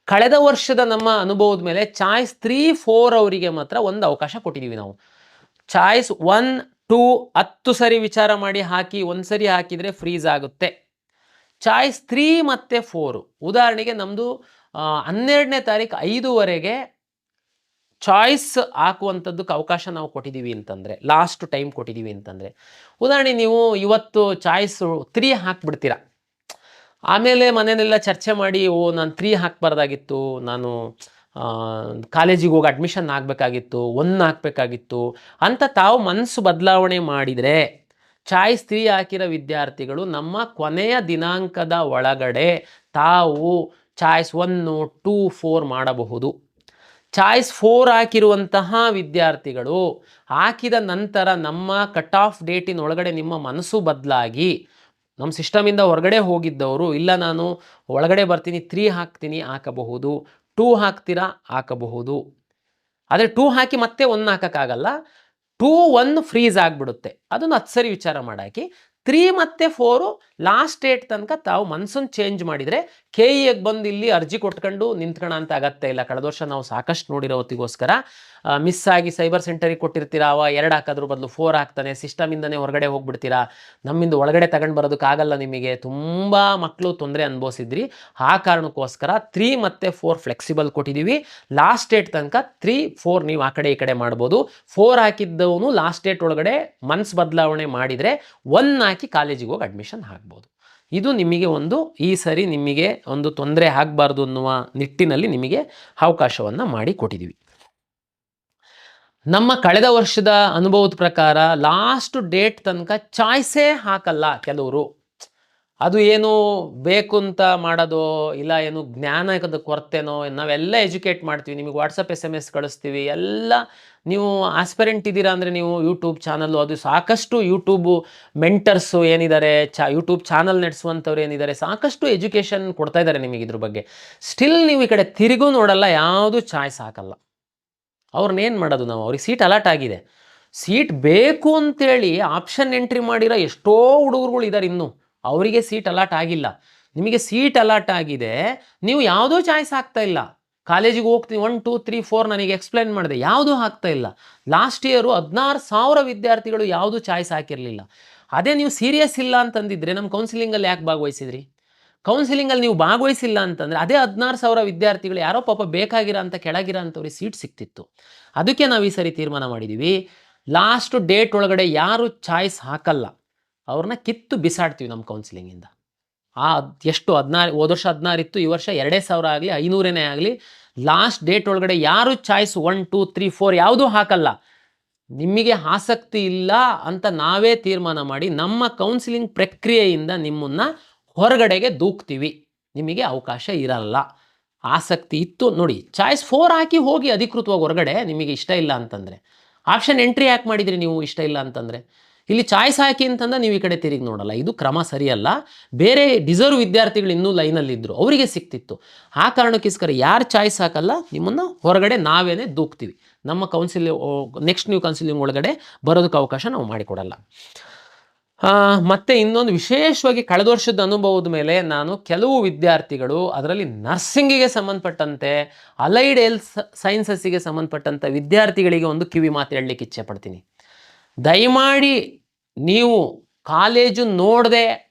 ಕಳೆದ ವರ್ಷದ ನಮ್ಮ ಅನುಭವದ ಮೇಲೆ ಚಾಯ್ಸ್ 3, 4 ಅವರಿಗೆ ಮಾತ್ರ ಒಂದು ಅವಕಾಶ ಕೊಟ್ಟಿದ್ದೀವಿ ನಾವು. ಚಾಯ್ಸ್ 1, 2 10 ಸರಿ ವಿಚಾರ ಮಾಡಿ ಹಾಕಿ, ಒಂದು ಸರಿ ಹಾಕಿದರೆ ಫ್ರೀಸ್ ಆಗುತ್ತೆ. ಚಾಯ್ಸ್ 3 ಮತ್ತು 4 ಉದಾಹರಣೆಗೆ ನಮ್ಮದು 12ನೇ ತಾರೀಕು 5ವರೆಗೆ ಚಾಯ್ಸ್ ಹಾಕುವಂಥದ್ದಕ್ಕೆ ಅವಕಾಶ ನಾವು ಕೊಟ್ಟಿದ್ದೀವಿ ಅಂತಂದರೆ, ಲಾಸ್ಟ್ ಟೈಮ್ ಕೊಟ್ಟಿದ್ದೀವಿ ಅಂತಂದರೆ, ಉದಾಹರಣೆ ನೀವು ಇವತ್ತು ಚಾಯ್ಸ್ 3 ಹಾಕ್ಬಿಡ್ತೀರಾ, ಆಮೇಲೆ ಮನೆಯಲ್ಲೆಲ್ಲ ಚರ್ಚೆ ಮಾಡಿ ನಾನು 3 ಹಾಕಬಾರ್ದಾಗಿತ್ತು, ನಾನು ಕಾಲೇಜಿಗೆ ಹೋಗಿ ಅಡ್ಮಿಷನ್ ಆಗಬೇಕಾಗಿತ್ತು, 1 ಹಾಕಬೇಕಾಗಿತ್ತು ಅಂತ ತಾವು ಮನಸ್ಸು ಬದಲಾವಣೆ ಮಾಡಿದರೆ ಚಾಯ್ಸ್ 3 ಹಾಕಿರೋ ವಿದ್ಯಾರ್ಥಿಗಳು ನಮ್ಮ ಕೊನೆಯ ದಿನಾಂಕದ ಒಳಗಡೆ ತಾವು ಚಾಯ್ಸ್ 1, 2, 4 ಮಾಡಬಹುದು. ಚಾಯ್ಸ್ 4 ಹಾಕಿರುವಂತಹ ವಿದ್ಯಾರ್ಥಿಗಳು ಹಾಕಿದ ನಂತರ ನಮ್ಮ ಕಟ್ ಆಫ್ ಡೇಟಿನ ಒಳಗಡೆ ನಿಮ್ಮ ಮನಸ್ಸು ಬದಲಾಗಿ ನಮ್ಮ ಸಿಸ್ಟಮಿಂದ ಹೊರಗಡೆ ಹೋಗಿದ್ದವರು, ಇಲ್ಲ ನಾನು ಒಳಗಡೆ ಬರ್ತೀನಿ 3 ಹಾಕ್ತೀನಿ ಹಾಕಬಹುದು, 2 ಹಾಕ್ತೀರಾ ಹಾಕಬಹುದು. ಆದರೆ 2 ಹಾಕಿ ಮತ್ತೆ 1 ಹಾಕೋಕ್ಕಾಗಲ್ಲ, 2, 1 ಫ್ರೀಸ್ ಆಗಿಬಿಡುತ್ತೆ. ಅದನ್ನು 10 ಸರಿ ವಿಚಾರ ಮಾಡಾಕಿ. 3 ಮತ್ತು 4 ಲಾಸ್ಟ್ ಡೇಟ್ ತನಕ ತಾವು ಮನಸ್ಸನ್ನು ಚೇಂಜ್ ಮಾಡಿದರೆ KEಗೆ ಬಂದು ಇಲ್ಲಿ ಅರ್ಜಿ ಕೊಟ್ಕೊಂಡು ನಿಂತ್ಕೊಳ್ಳೋ ಅಂತ ಅಗತ್ಯ ಇಲ್ಲ. ಕಳೆದ ವರ್ಷ ನಾವು ಸಾಕಷ್ಟು ನೋಡಿರೋ ಹೊತ್ತಿಗೋಸ್ಕರ ಮಿಸ್ ಆಗಿ ಸೈಬರ್ ಸೆಂಟರಿಗೆ ಕೊಟ್ಟಿರ್ತೀರಾ, ಅವ 2 ಹಾಕೋದ್ರ ಬದಲು 4 ಹಾಕ್ತಾನೆ, ಸಿಸ್ಟಮಿಂದನೇ ಹೊರಗಡೆ ಹೋಗ್ಬಿಡ್ತೀರಾ, ನಮ್ಮಿಂದ ಒಳಗಡೆ ತಗೊಂಡು ಬರೋದಕ್ಕಾಗಲ್ಲ, ನಿಮಗೆ ತುಂಬ ಮಕ್ಕಳು ತೊಂದರೆ ಅನುಭವಿಸಿದ್ರಿ. ಆ ಕಾರಣಕ್ಕೋಸ್ಕರ 3 ಮತ್ತು 4 ಫ್ಲೆಕ್ಸಿಬಲ್ ಕೊಟ್ಟಿದ್ದೀವಿ. ಲಾಸ್ಟ್ ಡೇಟ್ ತನಕ 3, 4 ನೀವು ಆ ಕಡೆ ಈ ಕಡೆ ಮಾಡ್ಬೋದು. 4 ಹಾಕಿದ್ದವನು ಲಾಸ್ಟ್ ಡೇಟ್ ಒಳಗಡೆ ಮನಸ್ಸು ಬದಲಾವಣೆ ಮಾಡಿದರೆ 1 ಹಾಕಿ ಕಾಲೇಜಿಗೆ ಹೋಗಿ ಅಡ್ಮಿಷನ್ ಆಗ್ಬೋದು. ಇದು ನಿಮಗೆ ಈ ಸರಿ ನಿಮಗೆ ಒಂದು ತೊಂದರೆ ಆಗಬಾರ್ದು ಅನ್ನುವ ನಿಟ್ಟಿನಲ್ಲಿ ನಿಮಗೆ ಅವಕಾಶವನ್ನು ಮಾಡಿ ಕೊಟ್ಟಿದ್ದೀವಿ. ನಮ್ಮ ಕಳೆದ ವರ್ಷದ ಅನುಭವದ ಪ್ರಕಾರ ಲಾಸ್ಟ್ ಡೇಟ್ ತನಕ ಚಾಯ್ಸೇ ಹಾಕಲ್ಲ ಕೆಲವರು. ಅದು ಏನು ಬೇಕು ಅಂತ ಮಾಡೋದು, ಇಲ್ಲ ಏನು ಜ್ಞಾನದ ಕೊರತೆನೋ, ನಾವೆಲ್ಲ ಎಜುಕೇಟ್ ಮಾಡ್ತೀವಿ, ನಿಮಗೆ ವಾಟ್ಸಪ್ SMS ಕಳಿಸ್ತೀವಿ, ಎಲ್ಲ ನೀವು ಆಸ್ಪೆರೆಂಟ್ ಇದ್ದೀರಾ ಅಂದರೆ ನೀವು ಯೂಟ್ಯೂಬ್ ಚಾನಲ್ಲು, ಅದು ಸಾಕಷ್ಟು ಯೂಟ್ಯೂಬು ಮೆಂಟರ್ಸು ಏನಿದ್ದಾರೆ, ಯೂಟ್ಯೂಬ್ ಚಾನಲ್ ನಡೆಸುವಂಥವ್ರು ಏನಿದ್ದಾರೆ, ಸಾಕಷ್ಟು ಎಜುಕೇಷನ್ ಕೊಡ್ತಾ ಇದ್ದಾರೆ ನಿಮಗೆ ಇದ್ರ ಬಗ್ಗೆ. ಸ್ಟಿಲ್ ನೀವು ಈ ಕಡೆ ತಿರುಗೂ ನೋಡಲ್ಲ, ಯಾವುದು ಚಾಯ್ಸ್ ಹಾಕಲ್ಲ. ಅವ್ರನ್ನೇನು ಮಾಡೋದು ನಾವು? ಅವ್ರಿಗೆ ಸೀಟ್ ಅಲಾಟ್ ಆಗಿದೆ, ಸೀಟ್ ಬೇಕು ಅಂತೇಳಿ ಆಪ್ಷನ್ ಎಂಟ್ರಿ ಮಾಡಿರೋ ಎಷ್ಟೋ ಹುಡುಗರುಗಳು ಇದ್ದಾರೆ, ಇನ್ನೂ ಅವರಿಗೆ ಸೀಟ್ ಅಲಾಟ್ ಆಗಿಲ್ಲ. ನಿಮಗೆ ಸೀಟ್ ಅಲಾಟ್ ಆಗಿದೆ, ನೀವು ಯಾವುದೋ ಚಾಯ್ಸ್ ಆಗ್ತಾ ಇಲ್ಲ, ಕಾಲೇಜಿಗೆ ಹೋಗ್ತೀನಿ 1 2 3 4 ನನಗೆ ಎಕ್ಸ್ಪ್ಲೈನ್ ಮಾಡಿದೆ, ಯಾವುದೂ ಆಗ್ತಾ ಇಲ್ಲ. ಲಾಸ್ಟ್ ಇಯರು 16,000 ವಿದ್ಯಾರ್ಥಿಗಳು ಯಾವುದೂ ಚಾಯ್ಸ್ ಹಾಕಿರಲಿಲ್ಲ. ಅದೇ ನೀವು ಸೀರಿಯಸ್ ಇಲ್ಲ ಅಂತಂದಿದ್ರೆ ನಮ್ಮ ಕೌನ್ಸಿಲಿಂಗಲ್ಲಿ ಯಾಕೆ ಭಾಗವಹಿಸಿದ್ರಿ? ಕೌನ್ಸಿಲಿಂಗಲ್ಲಿ ನೀವು ಭಾಗವಹಿಸಿಲ್ಲ ಅಂತಂದರೆ ಅದೇ 16,000 ವಿದ್ಯಾರ್ಥಿಗಳು ಯಾರೋ ಪಾಪ ಬೇಕಾಗಿರೋ ಅಂತ ಕೆಳಗಿರೋ ಅಂಥವ್ರಿಗೆ ಸೀಟ್ ಸಿಕ್ತಿತ್ತು. ಅದಕ್ಕೆ ನಾವು ಈ ಸರಿ ತೀರ್ಮಾನ ಮಾಡಿದ್ದೀವಿ, ಲಾಸ್ಟ್ ಡೇಟ್ ಒಳಗಡೆ ಯಾರು ಚಾಯ್ಸ್ ಹಾಕಲ್ಲ ಅವ್ರನ್ನ ಕಿತ್ತು ಬಿಸಾಡ್ತೀವಿ ನಮ್ಮ ಕೌನ್ಸಿಲಿಂಗಿಂದ. ಎಷ್ಟು 16 ಹೋದ ವರ್ಷ 16 ಇತ್ತು, ಈ ವರ್ಷ 2,000 ಆಗಲಿ 500 ಆಗಲಿ, ಲಾಸ್ಟ್ ಡೇಟ್ ಒಳಗಡೆ ಯಾರು ಚಾಯ್ಸ್ 1 2 3 4 ಯಾವುದೂ ಹಾಕಲ್ಲ. ನಿಮಗೆ ಆಸಕ್ತಿ ಇಲ್ಲ ಅಂತ ನಾವೇ ತೀರ್ಮಾನ ಮಾಡಿ ನಮ್ಮ ಕೌನ್ಸಿಲಿಂಗ್ ಪ್ರಕ್ರಿಯೆಯಿಂದ ನಿಮ್ಮನ್ನು ಹೊರಗಡೆಗೆ ದೂಕ್ತೀವಿ. ನಿಮಗೆ ಅವಕಾಶ ಇರಲ್ಲ. ಆಸಕ್ತಿ ಇತ್ತು ನೋಡಿ, ಚಾಯ್ಸ್ 4 ಹಾಕಿ ಹೋಗಿ ಅಧಿಕೃತವಾಗಿ ಹೊರಗಡೆ, ನಿಮಗೆ ಇಷ್ಟ ಇಲ್ಲ ಅಂತಂದರೆ. ಆಪ್ಷನ್ ಎಂಟ್ರಿ ಯಾಕೆ ಮಾಡಿದ್ರಿ ನೀವು ಇಷ್ಟ ಇಲ್ಲ ಅಂತಂದರೆ? ಇಲ್ಲಿ ಚಾಯ್ಸ್ ಹಾಕಿ ಅಂತಂದ್ರೆ ನೀವು ಈ ಕಡೆ ತಿರುಗಿ ನೋಡಲ್ಲ. ಇದು ಕ್ರಮ ಸರಿಯಲ್ಲ. ಬೇರೆ ಡಿಸರ್ವ್ ವಿದ್ಯಾರ್ಥಿಗಳು ಇನ್ನೂ ಲೈನಲ್ಲಿದ್ದರು, ಅವರಿಗೆ ಸಿಕ್ತಿತ್ತು. ಆ ಕಾರಣಕ್ಕೋಸ್ಕರ ಯಾರು ಚಾಯ್ಸ್ ಹಾಕಲ್ಲ ನಿಮ್ಮನ್ನು ಹೊರಗಡೆ ನಾವೇನೇ ದೂಕ್ತೀವಿ. ನಮ್ಮ ನೆಕ್ಸ್ಟ್ ನ್ಯೂ ಕೌನ್ಸಿಲಿಂಗ್ ಒಳಗಡೆ ಬರೋದಕ್ಕೆ ಅವಕಾಶ ನಾವು ಮಾಡಿಕೊಡಲ್ಲ. ಮತ್ತು ಇನ್ನೊಂದು ವಿಶೇಷವಾಗಿ ಕಳೆದ ವರ್ಷದ ಅನುಭವದ ಮೇಲೆ ನಾನು ಕೆಲವು ವಿದ್ಯಾರ್ಥಿಗಳು, ಅದರಲ್ಲಿ ನರ್ಸಿಂಗಿಗೆ ಸಂಬಂಧಪಟ್ಟಂತೆ, ಅಲೈಡ್ ಹೆಲ್ತ್ ಸೈನ್ಸಸ್ಸಿಗೆ ಸಂಬಂಧಪಟ್ಟಂಥ ವಿದ್ಯಾರ್ಥಿಗಳಿಗೆ ಒಂದು ಕಿವಿ ಮಾತು ಹೇಳಲಿಕ್ಕೆ ಇಚ್ಛೆ ಪಡ್ತೀನಿ. ದಯಮಾಡಿ ನೀವು ಕಾಲೇಜು ನೋಡದೆ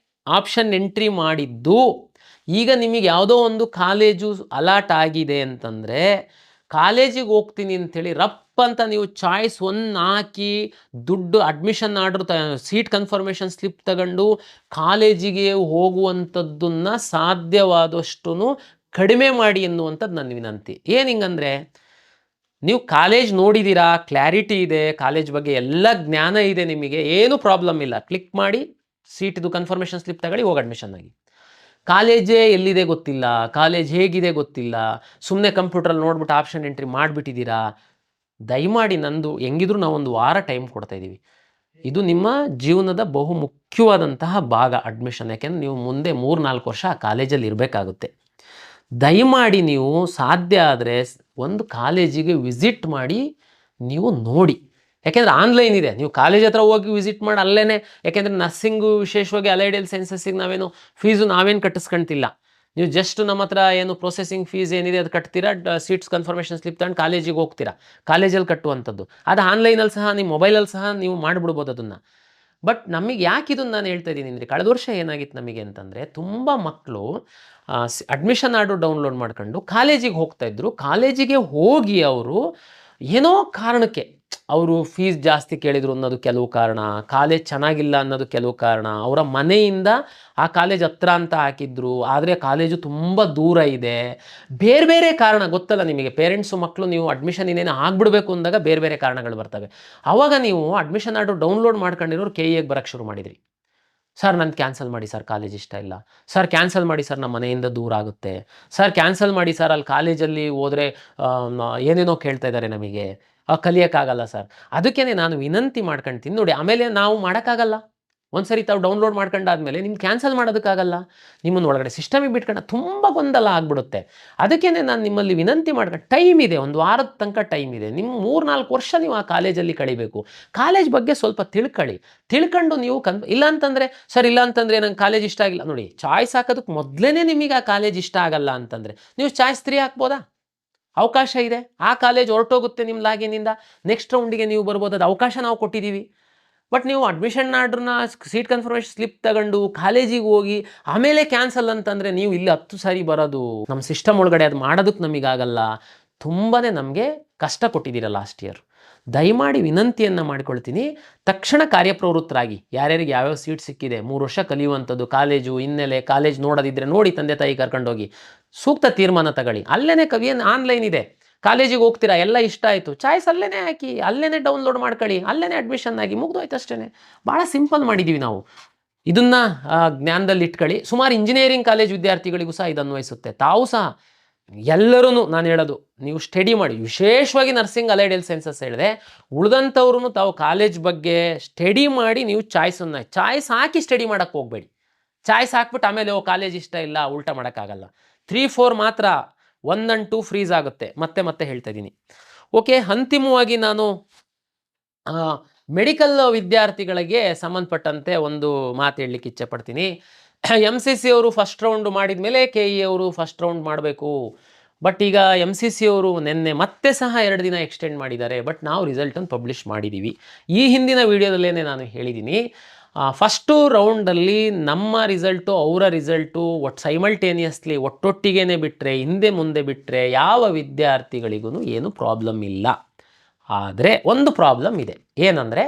ಆಪ್ಷನ್ ಎಂಟ್ರಿ ಮಾಡಿದ್ದು, ಈಗ ನಿಮಗೆ ಯಾವುದೋ ಒಂದು ಕಾಲೇಜು ಅಲಾಟ್ ಆಗಿದೆ ಅಂತಂದರೆ, ಕಾಲೇಜಿಗೆ ಹೋಗ್ತೀನಿ ಅಂಥೇಳಿ ರಪ್ ಅಂತ ನೀವು ಚಾಯ್ಸ್ 1 ಹಾಕಿ ದುಡ್ಡು admission order seat confirmation slip ತಗೊಂಡು ಕಾಲೇಜಿಗೆ ಹೋಗುವಂಥದ್ದನ್ನು ಸಾಧ್ಯವಾದಷ್ಟು ಕಡಿಮೆ ಮಾಡಿ ಎನ್ನುವಂಥದ್ದು ನನ್ನ ವಿನಂತಿ. ಏನು ಹಿಂಗಂದರೆ, ನೀವು ಕಾಲೇಜ್ ನೋಡಿದ್ದೀರಾ, ಕ್ಲಾರಿಟಿ ಇದೆ, ಕಾಲೇಜ್ ಬಗ್ಗೆ ಎಲ್ಲ ಜ್ಞಾನ ಇದೆ, ನಿಮಗೆ ಏನು ಪ್ರಾಬ್ಲಮ್ ಇಲ್ಲ, ಕ್ಲಿಕ್ ಮಾಡಿ ಸೀಟಿದು ಕನ್ಫರ್ಮೇಷನ್ ಸ್ಲಿಪ್ ತಗೊಳ್ಳಿ, ಹೋಗಿ ಅಡ್ಮಿಷನ್ ಆಗಿ. ಕಾಲೇಜೇ ಎಲ್ಲಿದೆ ಗೊತ್ತಿಲ್ಲ, ಕಾಲೇಜ್ ಹೇಗಿದೆ ಗೊತ್ತಿಲ್ಲ, ಸುಮ್ಮನೆ ಕಂಪ್ಯೂಟ್ರಲ್ಲಿ ನೋಡ್ಬಿಟ್ಟು ಆಪ್ಷನ್ ಎಂಟ್ರಿ ಮಾಡಿಬಿಟ್ಟಿದ್ದೀರಾ. ದಯಮಾಡಿ ನಂದು ಹೆಂಗಿದ್ರು ನಾವು 1 ವಾರ ಟೈಮ್ ಕೊಡ್ತಾಯಿದ್ದೀವಿ. ಇದು ನಿಮ್ಮ ಜೀವನದ ಬಹು ಮುಖ್ಯವಾದಂತಹ ಭಾಗ ಅಡ್ಮಿಷನ್. ಯಾಕೆಂದರೆ ನೀವು ಮುಂದೆ 3-4 ವರ್ಷ ಆ ಕಾಲೇಜಲ್ಲಿ ಇರಬೇಕಾಗುತ್ತೆ. ದಯಮಾಡಿ ನೀವು ಸಾಧ್ಯ ಆದರೆ ಒಂದು ಕಾಲೇಜಿಗೆ ವಿಸಿಟ್ ಮಾಡಿ ನೀವು ನೋಡಿ. ಯಾಕೆಂದರೆ ಆನ್ಲೈನ್ ಇದೆ, ನೀವು ಕಾಲೇಜ್ ಹತ್ರ ಹೋಗಿ ವಿಸಿಟ್ ಮಾಡಿ ಅಲ್ಲೇ. ಯಾಕೆಂದರೆ ನರ್ಸಿಂಗು ವಿಶೇಷವಾಗಿ ಅಲೈಡ್ ಹೆಲ್ತ್ ಸೈನ್ಸಸ್ಸಿಗೆ ನಾವೇನು ಕಟ್ಟಿಸ್ಕೊಂತಿಲ್ಲ. ನೀವು ಜಸ್ಟ್ ನಮ್ಮ ಹತ್ರ ಏನು ಪ್ರೊಸೆಸಿಂಗ್ ಫೀಸ್ ಏನಿದೆ ಅದು ಕಟ್ತೀರಾ, ಸೀಟ್ಸ್ ಕನ್ಫರ್ಮೇಷನ್ ಸ್ಲಿಪ್ ತಗೊಂಡು ಕಾಲೇಜಿಗೆ ಹೋಗ್ತೀರಾ, ಕಾಲೇಜಲ್ಲಿ ಕಟ್ಟುವಂಥದ್ದು. ಅದು ಆನ್ಲೈನಲ್ಲಿ ಸಹ ನಿಮ್ಮ ಮೊಬೈಲಲ್ಲಿ ಸಹ ನೀವು ಮಾಡಿಬಿಡ್ಬೋದು ಅದನ್ನು. ಬಟ್ ನಮಗೆ ಯಾಕೆ ಇದನ್ನು ನಾನು ಹೇಳ್ತಾ ಇದ್ದೀನಿ ಅಂದರೆ, ಕಳೆದ ವರ್ಷ ಏನಾಗಿತ್ತು ನಮಗೆ ಅಂತಂದರೆ, ತುಂಬ ಮಕ್ಕಳು ಅಡ್ಮಿಷನ್ ಆರ್ಡರ್ ಡೌನ್ಲೋಡ್ ಮಾಡ್ಕೊಂಡು ಕಾಲೇಜಿಗೆ ಹೋಗ್ತಾಯಿದ್ರು. ಕಾಲೇಜಿಗೆ ಹೋಗಿ ಅವರು ಏನೋ ಕಾರಣಕ್ಕೆ ಅವರು ಫೀಸ್ ಜಾಸ್ತಿ ಕೇಳಿದರು ಅನ್ನೋದು ಕೆಲವು ಕಾರಣ, ಕಾಲೇಜ್ ಚೆನ್ನಾಗಿಲ್ಲ ಅನ್ನೋದು ಕೆಲವು ಕಾರಣ, ಅವರ ಮನೆಯಿಂದ ಆ ಕಾಲೇಜ್ ಹತ್ರ ಅಂತ ಹಾಕಿದ್ರು, ಆದರೆ ಕಾಲೇಜು ತುಂಬ ದೂರ ಇದೆ, ಬೇರೆ ಬೇರೆ ಕಾರಣ ಗೊತ್ತಲ್ಲ ನಿಮಗೆ. ಪೇರೆಂಟ್ಸು ಮಕ್ಕಳು ನೀವು ಅಡ್ಮಿಷನ್ ಇನ್ನೇನು ಆಗಿಬಿಡ್ಬೇಕು ಅಂದಾಗ ಬೇರೆ ಬೇರೆ ಕಾರಣಗಳು ಬರ್ತವೆ. ಆವಾಗ ನೀವು ಅಡ್ಮಿಷನ್ ಆರ್ಡರ್ ಡೌನ್ಲೋಡ್ ಮಾಡ್ಕೊಂಡಿರೋರು KEಗೆ ಬರೋಕ್ಕೆ ಶುರು ಮಾಡಿದ್ರಿ. ಸರ್ ನಂದು ಕ್ಯಾನ್ಸಲ್ ಮಾಡಿ ಸರ್, ಕಾಲೇಜ್ ಇಷ್ಟ ಇಲ್ಲ. ಸರ್ ಕ್ಯಾನ್ಸಲ್ ಮಾಡಿ ಸರ್, ನಮ್ಮ ಮನೆಯಿಂದ ದೂರ ಆಗುತ್ತೆ. ಸರ್ ಕ್ಯಾನ್ಸಲ್ ಮಾಡಿ ಸರ್, ಅಲ್ಲಿ ಕಾಲೇಜಲ್ಲಿ ಹೋದರೆ ಏನೇನೋ ಕೇಳ್ತಾ ಇದ್ದಾರೆ ನಮಗೆ, ಕಲಿಯೋಕ್ಕಾಗಲ್ಲ ಸರ್. ಅದಕ್ಕೇ ನಾನು ವಿನಂತಿ ಮಾಡ್ಕೊಳ್ತೀನಿ ನೋಡಿ. ಆಮೇಲೆ ನಾವು ಮಾಡೋಕ್ಕಾಗಲ್ಲ, ಒಂದು ಸರಿ ತಾವು ಡೌನ್ಲೋಡ್ ಮಾಡ್ಕೊಂಡಾದ್ಮೇಲೆ ನಿಮ್ಗೆ ಕ್ಯಾನ್ಸಲ್ ಮಾಡೋದಕ್ಕಾಗಲ್ಲ. ನಿಮ್ಮನ್ನು ಒಳಗಡೆ ಸಿಸ್ಟಮಿಗೆ ಬಿಟ್ಕೊಂಡು ತುಂಬ ಗೊಂದಲ ಆಗಿಬಿಡುತ್ತೆ. ಅದಕ್ಕೇ ನಾನು ನಿಮ್ಮಲ್ಲಿ ವಿನಂತಿ ಮಾಡ್ಕೊಂಡು, ಟೈಮ್ ಇದೆ, 1 ವಾರದ ತನಕ ಟೈಮ್ ಇದೆ. ನಿಮ್ಮ 3-4 ವರ್ಷ ನೀವು ಆ ಕಾಲೇಜಲ್ಲಿ ಕಳಿಬೇಕು. ಕಾಲೇಜ್ ಬಗ್ಗೆ ಸ್ವಲ್ಪ ತಿಳ್ಕೊಂಡು ನೀವು ಇಲ್ಲ ಅಂತಂದರೆ ಸರ್, ಇಲ್ಲ ಅಂತಂದರೆ ನಂಗೆ ಕಾಲೇಜ್ ಇಷ್ಟ ಆಗಿಲ್ಲ. ನೋಡಿ, ಚಾಯ್ಸ್ ಹಾಕೋದಕ್ಕೆ ಮೊದಲೇ ನಿಮಗೆ ಆ ಕಾಲೇಜ್ ಇಷ್ಟ ಆಗಲ್ಲ ಅಂತಂದರೆ ನೀವು ಚಾಯ್ಸ್ 3 ಹಾಕ್ಬೋದಾ? ಅವಕಾಶ ಇದೆ. ಆ ಕಾಲೇಜ್ ಹೊರಟೋಗುತ್ತೆ ನಿಮ್ಮ ಲಾಗಿನಿಂದ, ನೆಕ್ಸ್ಟ್ ರೌಂಡಿಗೆ ನೀವು ಬರ್ಬೋದು. ಅದು ಅವಕಾಶ ನಾವು ಕೊಟ್ಟಿದ್ದೀವಿ. ಬಟ್ ನೀವು ಅಡ್ಮಿಷನ್ ಆರ್ಡ್ರನ್ನ ಸೀಟ್ ಕನ್ಫರ್ಮೇಷನ್ ಸ್ಲಿಪ್ ತಗೊಂಡು ಕಾಲೇಜಿಗೆ ಹೋಗಿ ಆಮೇಲೆ ಕ್ಯಾನ್ಸಲ್ ಅಂತಂದರೆ ನೀವು ಇಲ್ಲಿ 10 ಸಾರಿ ಬರೋದು. ನಮ್ಮ ಸಿಸ್ಟಮ್ ಒಳಗಡೆ ಅದು ಮಾಡೋದಕ್ಕೆ ನಮಗಾಗಲ್ಲ. ತುಂಬಾ ನಮಗೆ ಕಷ್ಟ ಕೊಟ್ಟಿದ್ದೀರ ಲಾಸ್ಟ್ ಇಯರ್. ದಯಮಾಡಿ ವಿನಂತಿಯನ್ನು ಮಾಡಿಕೊಳ್ತೀನಿ, ತಕ್ಷಣ ಕಾರ್ಯಪ್ರವೃತ್ತರಾಗಿ. ಯಾರ್ಯಾರಿಗೆ ಯಾವ್ಯಾವ ಸೀಟ್ ಸಿಕ್ಕಿದೆ, 3 ವರ್ಷ ಕಲಿಯುವಂಥದ್ದು, ಕಾಲೇಜು ಹಿನ್ನೆಲೆ, ಕಾಲೇಜ್ ನೋಡೋದಿದ್ದರೆ ನೋಡಿ, ತಂದೆ ತಾಯಿ ಕರ್ಕೊಂಡೋಗಿ ಸೂಕ್ತ ತೀರ್ಮಾನ ತಗೊಳ್ಳಿ. ಅಲ್ಲೇ ಕವಿಯನ್ ಆನ್ಲೈನ್ ಇದೆ, ಕಾಲೇಜಿಗೆ ಹೋಗ್ತೀರಾ, ಎಲ್ಲ ಇಷ್ಟ ಆಯಿತು, ಚಾಯ್ಸ್ ಅಲ್ಲೇ ಹಾಕಿ, ಅಲ್ಲೇ ಡೌನ್ಲೋಡ್ ಮಾಡ್ಕೊಳ್ಳಿ, ಅಲ್ಲೇ ಅಡ್ಮಿಷನ್ ಆಗಿ ಮುಗ್ದೋಯ್ತು ಅಷ್ಟೇ. ಭಾಳ ಸಿಂಪಲ್ ಮಾಡಿದ್ದೀವಿ ನಾವು. ಇದನ್ನು ಜ್ಞಾನದಲ್ಲಿ ಇಟ್ಕೊಳ್ಳಿ. ಸುಮಾರು ಇಂಜಿನಿಯರಿಂಗ್ ಕಾಲೇಜ್ ವಿದ್ಯಾರ್ಥಿಗಳಿಗೂ ಸಹ ಇದು ಅನ್ವಯಿಸುತ್ತೆ. ತಾವು ಸಹ ಎಲ್ಲರೂ ನಾನು ಹೇಳೋದು, ನೀವು ಸ್ಟಡಿ ಮಾಡಿ. ವಿಶೇಷವಾಗಿ ನರ್ಸಿಂಗ್ ಅಲೈಡ್ ಹೆಲ್ತ್ ಸೈನ್ಸಸ್ ಹೇಳಿದೆ, ಉಳಿದಂಥವ್ರು ತಾವು ಕಾಲೇಜ್ ಬಗ್ಗೆ ಸ್ಟಡಿ ಮಾಡಿ ನೀವು ಚಾಯ್ಸ್ ಹಾಕಿ ಸ್ಟಡಿ ಮಾಡೋಕ್ಕೆ ಹೋಗಬೇಡಿ. ಚಾಯ್ಸ್ ಹಾಕ್ಬಿಟ್ಟು ಆಮೇಲೆ ಕಾಲೇಜ್ ಇಷ್ಟ ಇಲ್ಲ, ಉಲ್ಟಾ ಮಾಡೋಕ್ಕಾಗಲ್ಲ. 3-4 ಮಾತ್ರ, 1 and 2 ಫ್ರೀಸ್ ಆಗುತ್ತೆ. ಮತ್ತೆ ಹೇಳ್ತಾ ಇದ್ದೀನಿ. ಓಕೆ, ಅಂತಿಮವಾಗಿ ನಾನು ಮೆಡಿಕಲ್ ವಿದ್ಯಾರ್ಥಿಗಳಿಗೆ ಸಂಬಂಧಪಟ್ಟಂತೆ ಒಂದು ಮಾತು ಹೇಳಲಿಕ್ಕೆ ಇಚ್ಛೆ ಪಡ್ತೀನಿ. MCC ಅವರು ಫಸ್ಟ್ ರೌಂಡ್ ಮಾಡಿದ ಮೇಲೆ KE ಅವರು ಫಸ್ಟ್ ರೌಂಡ್ ಮಾಡಬೇಕು. ಬಟ್ ಈಗ MCC ಅವರು ನಿನ್ನೆ ಮತ್ತೆ ಸಹ 2 ದಿನ ಎಕ್ಸ್ಟೆಂಡ್ ಮಾಡಿದ್ದಾರೆ. ಬಟ್ ನಾವು ರಿಸಲ್ಟನ್ನು ಪಬ್ಲಿಷ್ ಮಾಡಿದ್ದೀವಿ. ಈ ಹಿಂದಿನ ವಿಡಿಯೋದಲ್ಲೇ ನಾನು ಹೇಳಿದ್ದೀನಿ, ಫಸ್ಟು ರೌಂಡಲ್ಲಿ ನಮ್ಮ ರಿಸಲ್ಟು ಅವರ ರಿಸಲ್ಟು ಸೈಮಲ್ಟೇನಿಯಸ್ಲಿ ಒಟ್ಟೊಟ್ಟಿಗೇ ಬಿಟ್ಟರೆ, ಹಿಂದೆ ಮುಂದೆ ಬಿಟ್ಟರೆ ಯಾವ ವಿದ್ಯಾರ್ಥಿಗಳಿಗೂ ಏನು ಪ್ರಾಬ್ಲಮ್ ಇಲ್ಲ. ಆದರೆ ಒಂದು ಪ್ರಾಬ್ಲಮ್ ಇದೆ. ಏನಂದರೆ,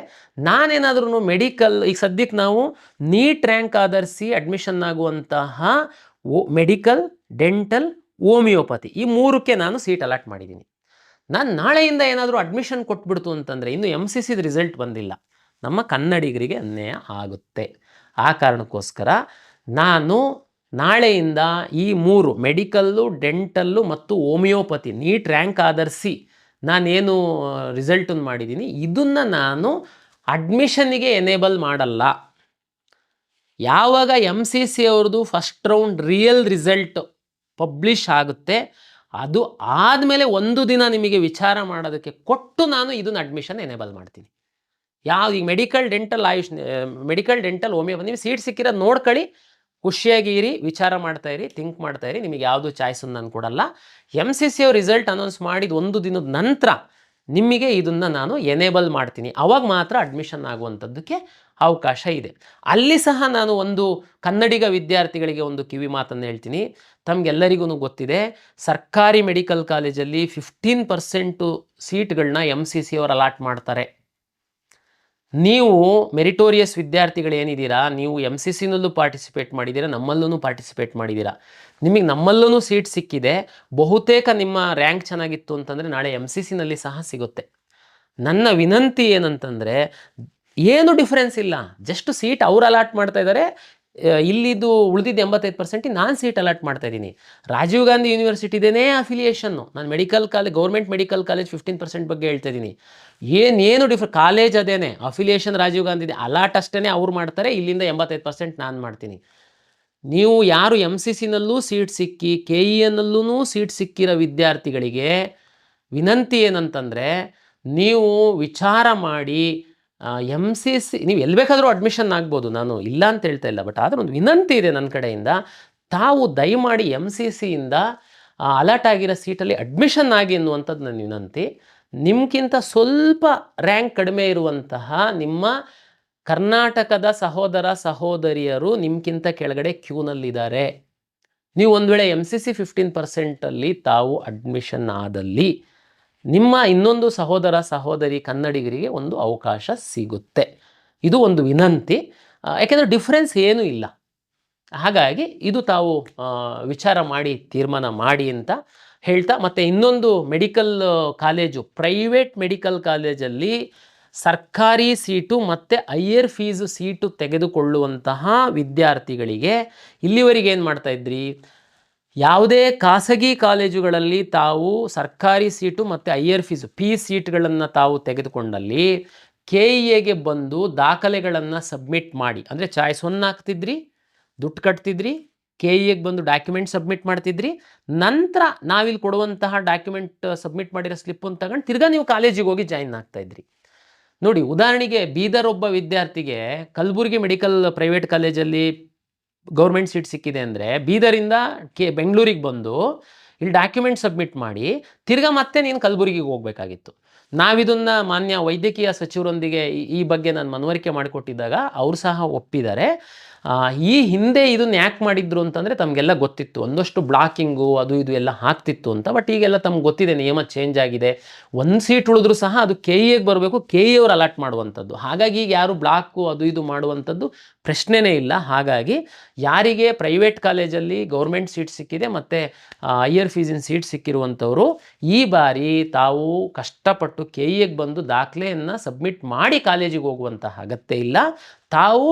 ನಾನೇನಾದ್ರೂ ಮೆಡಿಕಲ್, ಈಗ ಸದ್ಯಕ್ಕೆ ನಾವು ನೀಟ್ ರ್ಯಾಂಕ್ ಆಧರಿಸಿ ಅಡ್ಮಿಷನ್ ಆಗುವಂತಹ ಮೆಡಿಕಲ್, ಡೆಂಟಲ್, ಹೋಮಿಯೋಪತಿ ಈ 3ಕ್ಕೆ ನಾನು ಸೀಟ್ ಅಲಾಟ್ ಮಾಡಿದ್ದೀನಿ. ನಾನು ನಾಳೆಯಿಂದ ಏನಾದರೂ ಅಡ್ಮಿಷನ್ ಕೊಟ್ಬಿಡ್ತು ಅಂತಂದರೆ, ಇನ್ನು MCCದ ರಿಸಲ್ಟ್ ಬಂದಿಲ್ಲ, ನಮ್ಮ ಕನ್ನಡಿಗರಿಗೆ ಅನ್ಯಾಯ ಆಗುತ್ತೆ. ಆ ಕಾರಣಕ್ಕೋಸ್ಕರ ನಾನು ನಾಳೆಯಿಂದ ಈ 3 ಮೆಡಿಕಲ್ಲು, ಡೆಂಟಲ್ಲು ಮತ್ತು ಹೋಮಿಯೋಪತಿ ನೀಟ್ ರ್ಯಾಂಕ್ ಆಧರಿಸಿ ನಾನೇನು ರಿಸಲ್ಟನ್ನು ಮಾಡಿದ್ದೀನಿ, ಇದನ್ನು ನಾನು ಅಡ್ಮಿಷನ್ನಿಗೆ ಎನೇಬಲ್ ಮಾಡಲ್ಲ. ಯಾವಾಗ MCC ಅವ್ರದ್ದು first round real result publish ಆಗುತ್ತೆ, ಅದು ಆದಮೇಲೆ 1 ದಿನ ನಿಮಗೆ ವಿಚಾರ ಮಾಡೋದಕ್ಕೆ ಕೊಟ್ಟು ನಾನು ಇದನ್ನು ಅಡ್ಮಿಷನ್ ಎನೇಬಲ್ ಮಾಡ್ತೀನಿ. ಈಗ ಮೆಡಿಕಲ್, ಡೆಂಟಲ್, ಹೋಮಿಯೋಪತಿ ನಿಮಗೆ ಸೀಟ್ ಸಿಕ್ಕಿರೋದು ನೋಡ್ಕೊಳ್ಳಿ, ಖುಷಿಯಾಗಿರಿ, ವಿಚಾರ ಮಾಡ್ತಾಯಿರಿ, ಥಿಂಕ್ ಮಾಡ್ತಾಯಿರಿ. ನಿಮಗೆ ಯಾವುದು ಚಾಯ್ಸನ್ನು ನಾನು ಕೊಡಲ್ಲ. MCC ಅವ್ರ ರಿಸಲ್ಟ್ ಅನೌನ್ಸ್ ಮಾಡಿದ 1 ದಿನದ ನಂತರ ನಿಮಗೆ ಇದನ್ನು ನಾನು ಎನೇಬಲ್ ಮಾಡ್ತೀನಿ. ಆವಾಗ ಮಾತ್ರ ಅಡ್ಮಿಷನ್ ಆಗುವಂಥದ್ದಕ್ಕೆ ಅವಕಾಶ ಇದೆ. ಅಲ್ಲಿ ಸಹ ನಾನು ಒಂದು ಕನ್ನಡಿಗ ವಿದ್ಯಾರ್ಥಿಗಳಿಗೆ ಒಂದು ಕಿವಿ ಮಾತನ್ನು ಹೇಳ್ತೀನಿ. ತಮಗೆಲ್ಲರಿಗೂ ಗೊತ್ತಿದೆ, ಸರ್ಕಾರಿ ಮೆಡಿಕಲ್ ಕಾಲೇಜಲ್ಲಿ 15% ಸೀಟ್ಗಳನ್ನ MCC ಅವರು ಅಲಾಟ್ ಮಾಡ್ತಾರೆ. ನೀವು ಮೆರಿಟೋರಿಯಸ್ ವಿದ್ಯಾರ್ಥಿಗಳೇನಿದ್ದೀರಾ, ನೀವು MCCನಲ್ಲೂ ಪಾರ್ಟಿಸಿಪೇಟ್ ಮಾಡಿದ್ದೀರಾ, ನಮ್ಮಲ್ಲೂ ಪಾರ್ಟಿಸಿಪೇಟ್ ಮಾಡಿದ್ದೀರಾ. ನಿಮಗೆ ನಮ್ಮಲ್ಲೂ ಸೀಟ್ ಸಿಕ್ಕಿದೆ. ಬಹುತೇಕ ನಿಮ್ಮ ರ್ಯಾಂಕ್ ಚೆನ್ನಾಗಿತ್ತು ಅಂತಂದರೆ ನಾಳೆ MCCನಲ್ಲಿ ಸಹ ಸಿಗುತ್ತೆ. ನನ್ನ ವಿನಂತಿ ಏನಂತಂದರೆ, ಏನು ಡಿಫ್ರೆನ್ಸ್ ಇಲ್ಲ, ಜಸ್ಟ್ ಸೀಟ್ ಅವ್ರು ಅಲಾಟ್ ಮಾಡ್ತಾ ಇದ್ದಾರೆ, ಇಲ್ಲಿದ್ದು ಉಳಿದಿದ್ದು 85% ನಾನು ಸೀಟ್ ಅಲಾಟ್ ಮಾಡ್ತಾ ಇದ್ದೀನಿ. ರಾಜೀವ್ ಗಾಂಧಿ ಯೂನಿವರ್ಸಿಟಿದೇನೇ ಅಫಿಲಿಯೇಷನ್ನು. ನಾನು ಗೌರ್ಮೆಂಟ್ ಮೆಡಿಕಲ್ ಕಾಲೇಜ್ 15% ಬಗ್ಗೆ ಹೇಳ್ತಾ ಇದ್ದೀನಿ. ಏನು ಕಾಲೇಜ್ ಅದೇನೆ, ಅಫಿಲಿಯೇಷನ್ ರಾಜೀವ್ ಗಾಂಧಿ, ಅಲಾಟ್ ಅಷ್ಟೇ ಅವ್ರು ಮಾಡ್ತಾರೆ, ಇಲ್ಲಿಂದ 85% ನಾನು ಮಾಡ್ತೀನಿ. ನೀವು ಯಾರು MCCನಲ್ಲೂ ಸೀಟ್ ಸಿಕ್ಕಿ KENನಲ್ಲೂ ಸೀಟ್ ಸಿಕ್ಕಿರೋ ವಿದ್ಯಾರ್ಥಿಗಳಿಗೆ ವಿನಂತಿ ಏನಂತಂದರೆ, ನೀವು ವಿಚಾರ ಮಾಡಿ MCC ನೀವು ಎಲ್ಲಿ ಬೇಕಾದರೂ ಅಡ್ಮಿಷನ್ ಆಗ್ಬೋದು, ನಾನು ಇಲ್ಲ ಅಂತ ಹೇಳ್ತಾ ಇಲ್ಲ. ಬಟ್ ಆದರೆ ಒಂದು ವಿನಂತಿ ಇದೆ ನನ್ನ ಕಡೆಯಿಂದ, ತಾವು ದಯಮಾಡಿ MCCಯಿಂದ ಅಲಾಟ್ ಆಗಿರೋ ಸೀಟಲ್ಲಿ ಅಡ್ಮಿಷನ್ ಆಗಿ ಎನ್ನುವಂಥದ್ದು ನನ್ನ ವಿನಂತಿ. ನಿಮ್ಗಿಂತ ಸ್ವಲ್ಪ ರ್ಯಾಂಕ್ ಕಡಿಮೆ ಇರುವಂತಹ ನಿಮ್ಮ ಕರ್ನಾಟಕದ ಸಹೋದರ ಸಹೋದರಿಯರು ನಿಮ್ಗಿಂತ ಕೆಳಗಡೆ ಕ್ಯೂನಲ್ಲಿದ್ದಾರೆ. ನೀವು ಒಂದು ವೇಳೆ MCC 15%ಅಲ್ಲಿ ತಾವು ಅಡ್ಮಿಷನ್ ಆದಲ್ಲಿ ನಿಮ್ಮ ಇನ್ನೊಂದು ಸಹೋದರ ಸಹೋದರಿ ಕನ್ನಡಿಗರಿಗೆ ಒಂದು ಅವಕಾಶ ಸಿಗುತ್ತೆ. ಇದು ಒಂದು ವಿನಂತಿ, ಯಾಕೆಂದರೆ ಡಿಫ್ರೆನ್ಸ್ ಏನೂ ಇಲ್ಲ. ಹಾಗಾಗಿ ಇದು ತಾವು ವಿಚಾರ ಮಾಡಿ ತೀರ್ಮಾನ ಮಾಡಿ ಅಂತ ಹೇಳ್ತಾ, ಮತ್ತು ಇನ್ನೊಂದು ಮೆಡಿಕಲ್ ಕಾಲೇಜು, ಪ್ರೈವೇಟ್ ಮೆಡಿಕಲ್ ಕಾಲೇಜಲ್ಲಿ ಸರ್ಕಾರಿ ಸೀಟು ಮತ್ತು ಹೈಯರ್ ಫೀಸು ಸೀಟು ತೆಗೆದುಕೊಳ್ಳುವಂತಹ ವಿದ್ಯಾರ್ಥಿಗಳಿಗೆ ಇಲ್ಲಿವರೆಗೆ ಏನು ಮಾಡ್ತಾಯಿದ್ರಿ, ಯಾವುದೇ ಖಾಸಗಿ ಕಾಲೇಜುಗಳಲ್ಲಿ ತಾವು ಸರ್ಕಾರಿ ಸೀಟು ಮತ್ತು ಹೈಯರ್ ಫೀಸ್ ಸೀಟ್ಗಳನ್ನು ತಾವು ತೆಗೆದುಕೊಂಡಲ್ಲಿ KEAಗೆ ಬಂದು ದಾಖಲೆಗಳನ್ನು ಸಬ್ಮಿಟ್ ಮಾಡಿ, ಅಂದರೆ ಚಾಯ್ಸ್ 1 ಹಾಕ್ತಿದ್ರಿ, ದುಡ್ಡು ಕಟ್ತಿದ್ರಿ, KEAಗೆ ಬಂದು ಡಾಕ್ಯುಮೆಂಟ್ ಸಬ್ಮಿಟ್ ಮಾಡ್ತಿದ್ರಿ, ನಂತರ ನಾವಿಲ್ಲಿ ಕೊಡುವಂತಹ ಡಾಕ್ಯುಮೆಂಟ್ ಸಬ್ಮಿಟ್ ಮಾಡಿರೋ ಸ್ಲಿಪ್ಪನ್ನು ತಗೊಂಡು ತಿರ್ಗಾ ನೀವು ಕಾಲೇಜಿಗೆ ಹೋಗಿ ಜಾಯಿನ್ ಆಗ್ತಾಯಿದ್ರಿ. ನೋಡಿ, ಉದಾಹರಣೆಗೆ ಬೀದರ್ ಒಬ್ಬ ವಿದ್ಯಾರ್ಥಿಗೆ ಕಲಬುರಗಿ ಮೆಡಿಕಲ್ ಪ್ರೈವೇಟ್ ಕಾಲೇಜಲ್ಲಿ ಗೌರ್ಮೆಂಟ್ ಸೀಟ್ ಸಿಕ್ಕಿದೆ ಅಂದರೆ ಬೀದರಿಂದ ಬೆಂಗಳೂರಿಗೆ ಬಂದು ಇಲ್ಲಿ ಡಾಕ್ಯುಮೆಂಟ್ ಸಬ್ಮಿಟ್ ಮಾಡಿ ತಿರ್ಗಾ ಮತ್ತೆ ನೀನು ಕಲಬುರಗಿಗೆ ಹೋಗಬೇಕಾಗಿತ್ತು. ನಾವಿದನ್ನು ಮಾನ್ಯ ವೈದ್ಯಕೀಯ ಸಚಿವರೊಂದಿಗೆ ಈ ಬಗ್ಗೆ ನಾನು ಮನವರಿಕೆ ಮಾಡಿಕೊಟ್ಟಿದ್ದಾಗ ಅವರು ಸಹ ಒಪ್ಪಿದ್ದಾರೆ. ಈ ಹಿಂದೆ ಇದನ್ನು ಯಾಕೆ ಮಾಡಿದ್ರು ಅಂತಂದರೆ ತಮಗೆಲ್ಲ ಗೊತ್ತಿತ್ತು, ಒಂದಷ್ಟು ಬ್ಲಾಕಿಂಗು ಅದು ಇದು ಎಲ್ಲ ಆಗ್ತಿತ್ತು ಅಂತ. ಬಟ್ ಈಗೆಲ್ಲ ತಮ್ಗೆ ಗೊತ್ತಿದೆ, ನಿಯಮ ಚೇಂಜ್ ಆಗಿದೆ. 1 ಸೀಟ್ ಉಳಿದ್ರೂ ಸಹ ಅದು KEAಗೆ ಬರಬೇಕು, KEA ಅವರು ಅಲಾಟ್ ಮಾಡುವಂಥದ್ದು. ಹಾಗಾಗಿ ಈಗ ಯಾರು ಬ್ಲಾಕು ಅದು ಇದು ಮಾಡುವಂಥದ್ದು ಪ್ರಶ್ನೆನೇ ಇಲ್ಲ. ಹಾಗಾಗಿ ಯಾರಿಗೆ ಪ್ರೈವೇಟ್ ಕಾಲೇಜಲ್ಲಿ ಗೌರ್ಮೆಂಟ್ ಸೀಟ್ ಸಿಕ್ಕಿದೆ ಮತ್ತು ಹೈಯರ್ ಫೀಸಿನ ಸೀಟ್ ಸಿಕ್ಕಿರುವಂಥವರು ಈ ಬಾರಿ ತಾವು ಕಷ್ಟಪಟ್ಟು KEAಗೆ ಬಂದು ದಾಖಲೆಯನ್ನು ಸಬ್ಮಿಟ್ ಮಾಡಿ ಕಾಲೇಜಿಗೆ ಹೋಗುವಂತಹ ಅಗತ್ಯ ಇಲ್ಲ. ತಾವು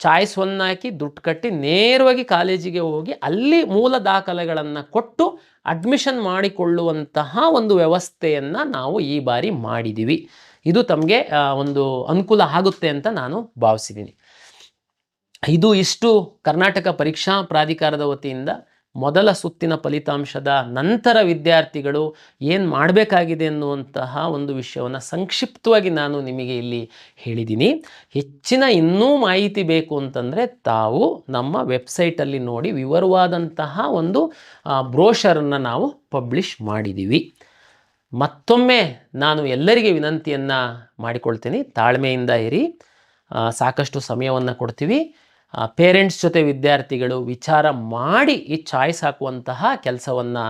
ಚಾಯ್ಸ್ 1 ಹಾಕಿ ದುಡ್ಡು ಕಟ್ಟಿ ನೇರವಾಗಿ ಕಾಲೇಜಿಗೆ ಹೋಗಿ ಅಲ್ಲಿ ಮೂಲ ದಾಖಲೆಗಳನ್ನು ಕೊಟ್ಟು ಅಡ್ಮಿಷನ್ ಮಾಡಿಕೊಳ್ಳುವಂತಹ ಒಂದು ವ್ಯವಸ್ಥೆಯನ್ನು ನಾವು ಈ ಬಾರಿ ಮಾಡಿದ್ದೀವಿ. ಇದು ತಮಗೆ ಒಂದು ಅನುಕೂಲ ಆಗುತ್ತೆ ಅಂತ ನಾನು ಭಾವಿಸಿದ್ದೀನಿ. ಇಷ್ಟು ಕರ್ನಾಟಕ ಪರೀಕ್ಷಾ ಪ್ರಾಧಿಕಾರದ ವತಿಯಿಂದ ಮೊದಲ ಸುತ್ತಿನ ಫಲಿತಾಂಶದ ನಂತರ ವಿದ್ಯಾರ್ಥಿಗಳು ಏನು ಮಾಡಬೇಕಾಗಿದೆ ಅನ್ನುವಂತಹ ಒಂದು ವಿಷಯವನ್ನು ಸಂಕ್ಷಿಪ್ತವಾಗಿ ನಾನು ನಿಮಗೆ ಇಲ್ಲಿ ಹೇಳಿದ್ದೀನಿ. ಹೆಚ್ಚಿನ ಇನ್ನೂ ಮಾಹಿತಿ ಬೇಕು ಅಂತಂದರೆ ತಾವು ನಮ್ಮ ವೆಬ್ಸೈಟಲ್ಲಿ ನೋಡಿ ವಿವರವಾದಂತಹ ಒಂದು ಬ್ರೋಷರನ್ನು ನಾವು ಪಬ್ಲಿಷ್ ಮಾಡಿದ್ದೀವಿ. ಮತ್ತೊಮ್ಮೆ ನಾನು ಎಲ್ಲರಿಗೆ ವಿನಂತಿಯನ್ನು ಮಾಡಿಕೊಳ್ತೀನಿ, ತಾಳ್ಮೆಯಿಂದ ಇರಿ, ಸಾಕಷ್ಟು ಸಮಯವನ್ನು ಕೊಡ್ತೀವಿ. ಪೇರೆಂಟ್ಸ್ ಜೊತೆ ವಿದ್ಯಾರ್ಥಿಗಳು ವಿಚಾರ ಮಾಡಿ ಈ ಚಾಯ್ಸ್ ಹಾಕುವಂತಹ ಕೆಲಸವನ್ನು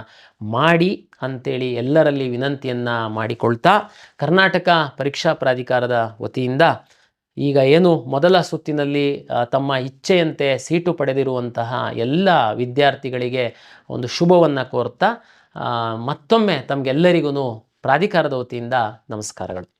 ಮಾಡಿ ಅಂಥೇಳಿ ಎಲ್ಲರಲ್ಲಿ ವಿನಂತಿಯನ್ನು ಮಾಡಿಕೊಳ್ತಾ, ಕರ್ನಾಟಕ ಪರೀಕ್ಷಾ ಪ್ರಾಧಿಕಾರದ ವತಿಯಿಂದ ಈಗ ಏನು ಮೊದಲ ಸುತ್ತಿನಲ್ಲಿ ತಮ್ಮ ಇಚ್ಛೆಯಂತೆ ಸೀಟು ಪಡೆದಿರುವಂತಹ ಎಲ್ಲ ವಿದ್ಯಾರ್ಥಿಗಳಿಗೆ ಒಂದು ಶುಭವನ್ನು ಕೋರ್ತಾ ಮತ್ತೊಮ್ಮೆ ತಮಗೆಲ್ಲರಿಗೂ ಪ್ರಾಧಿಕಾರದ ವತಿಯಿಂದ ನಮಸ್ಕಾರಗಳು.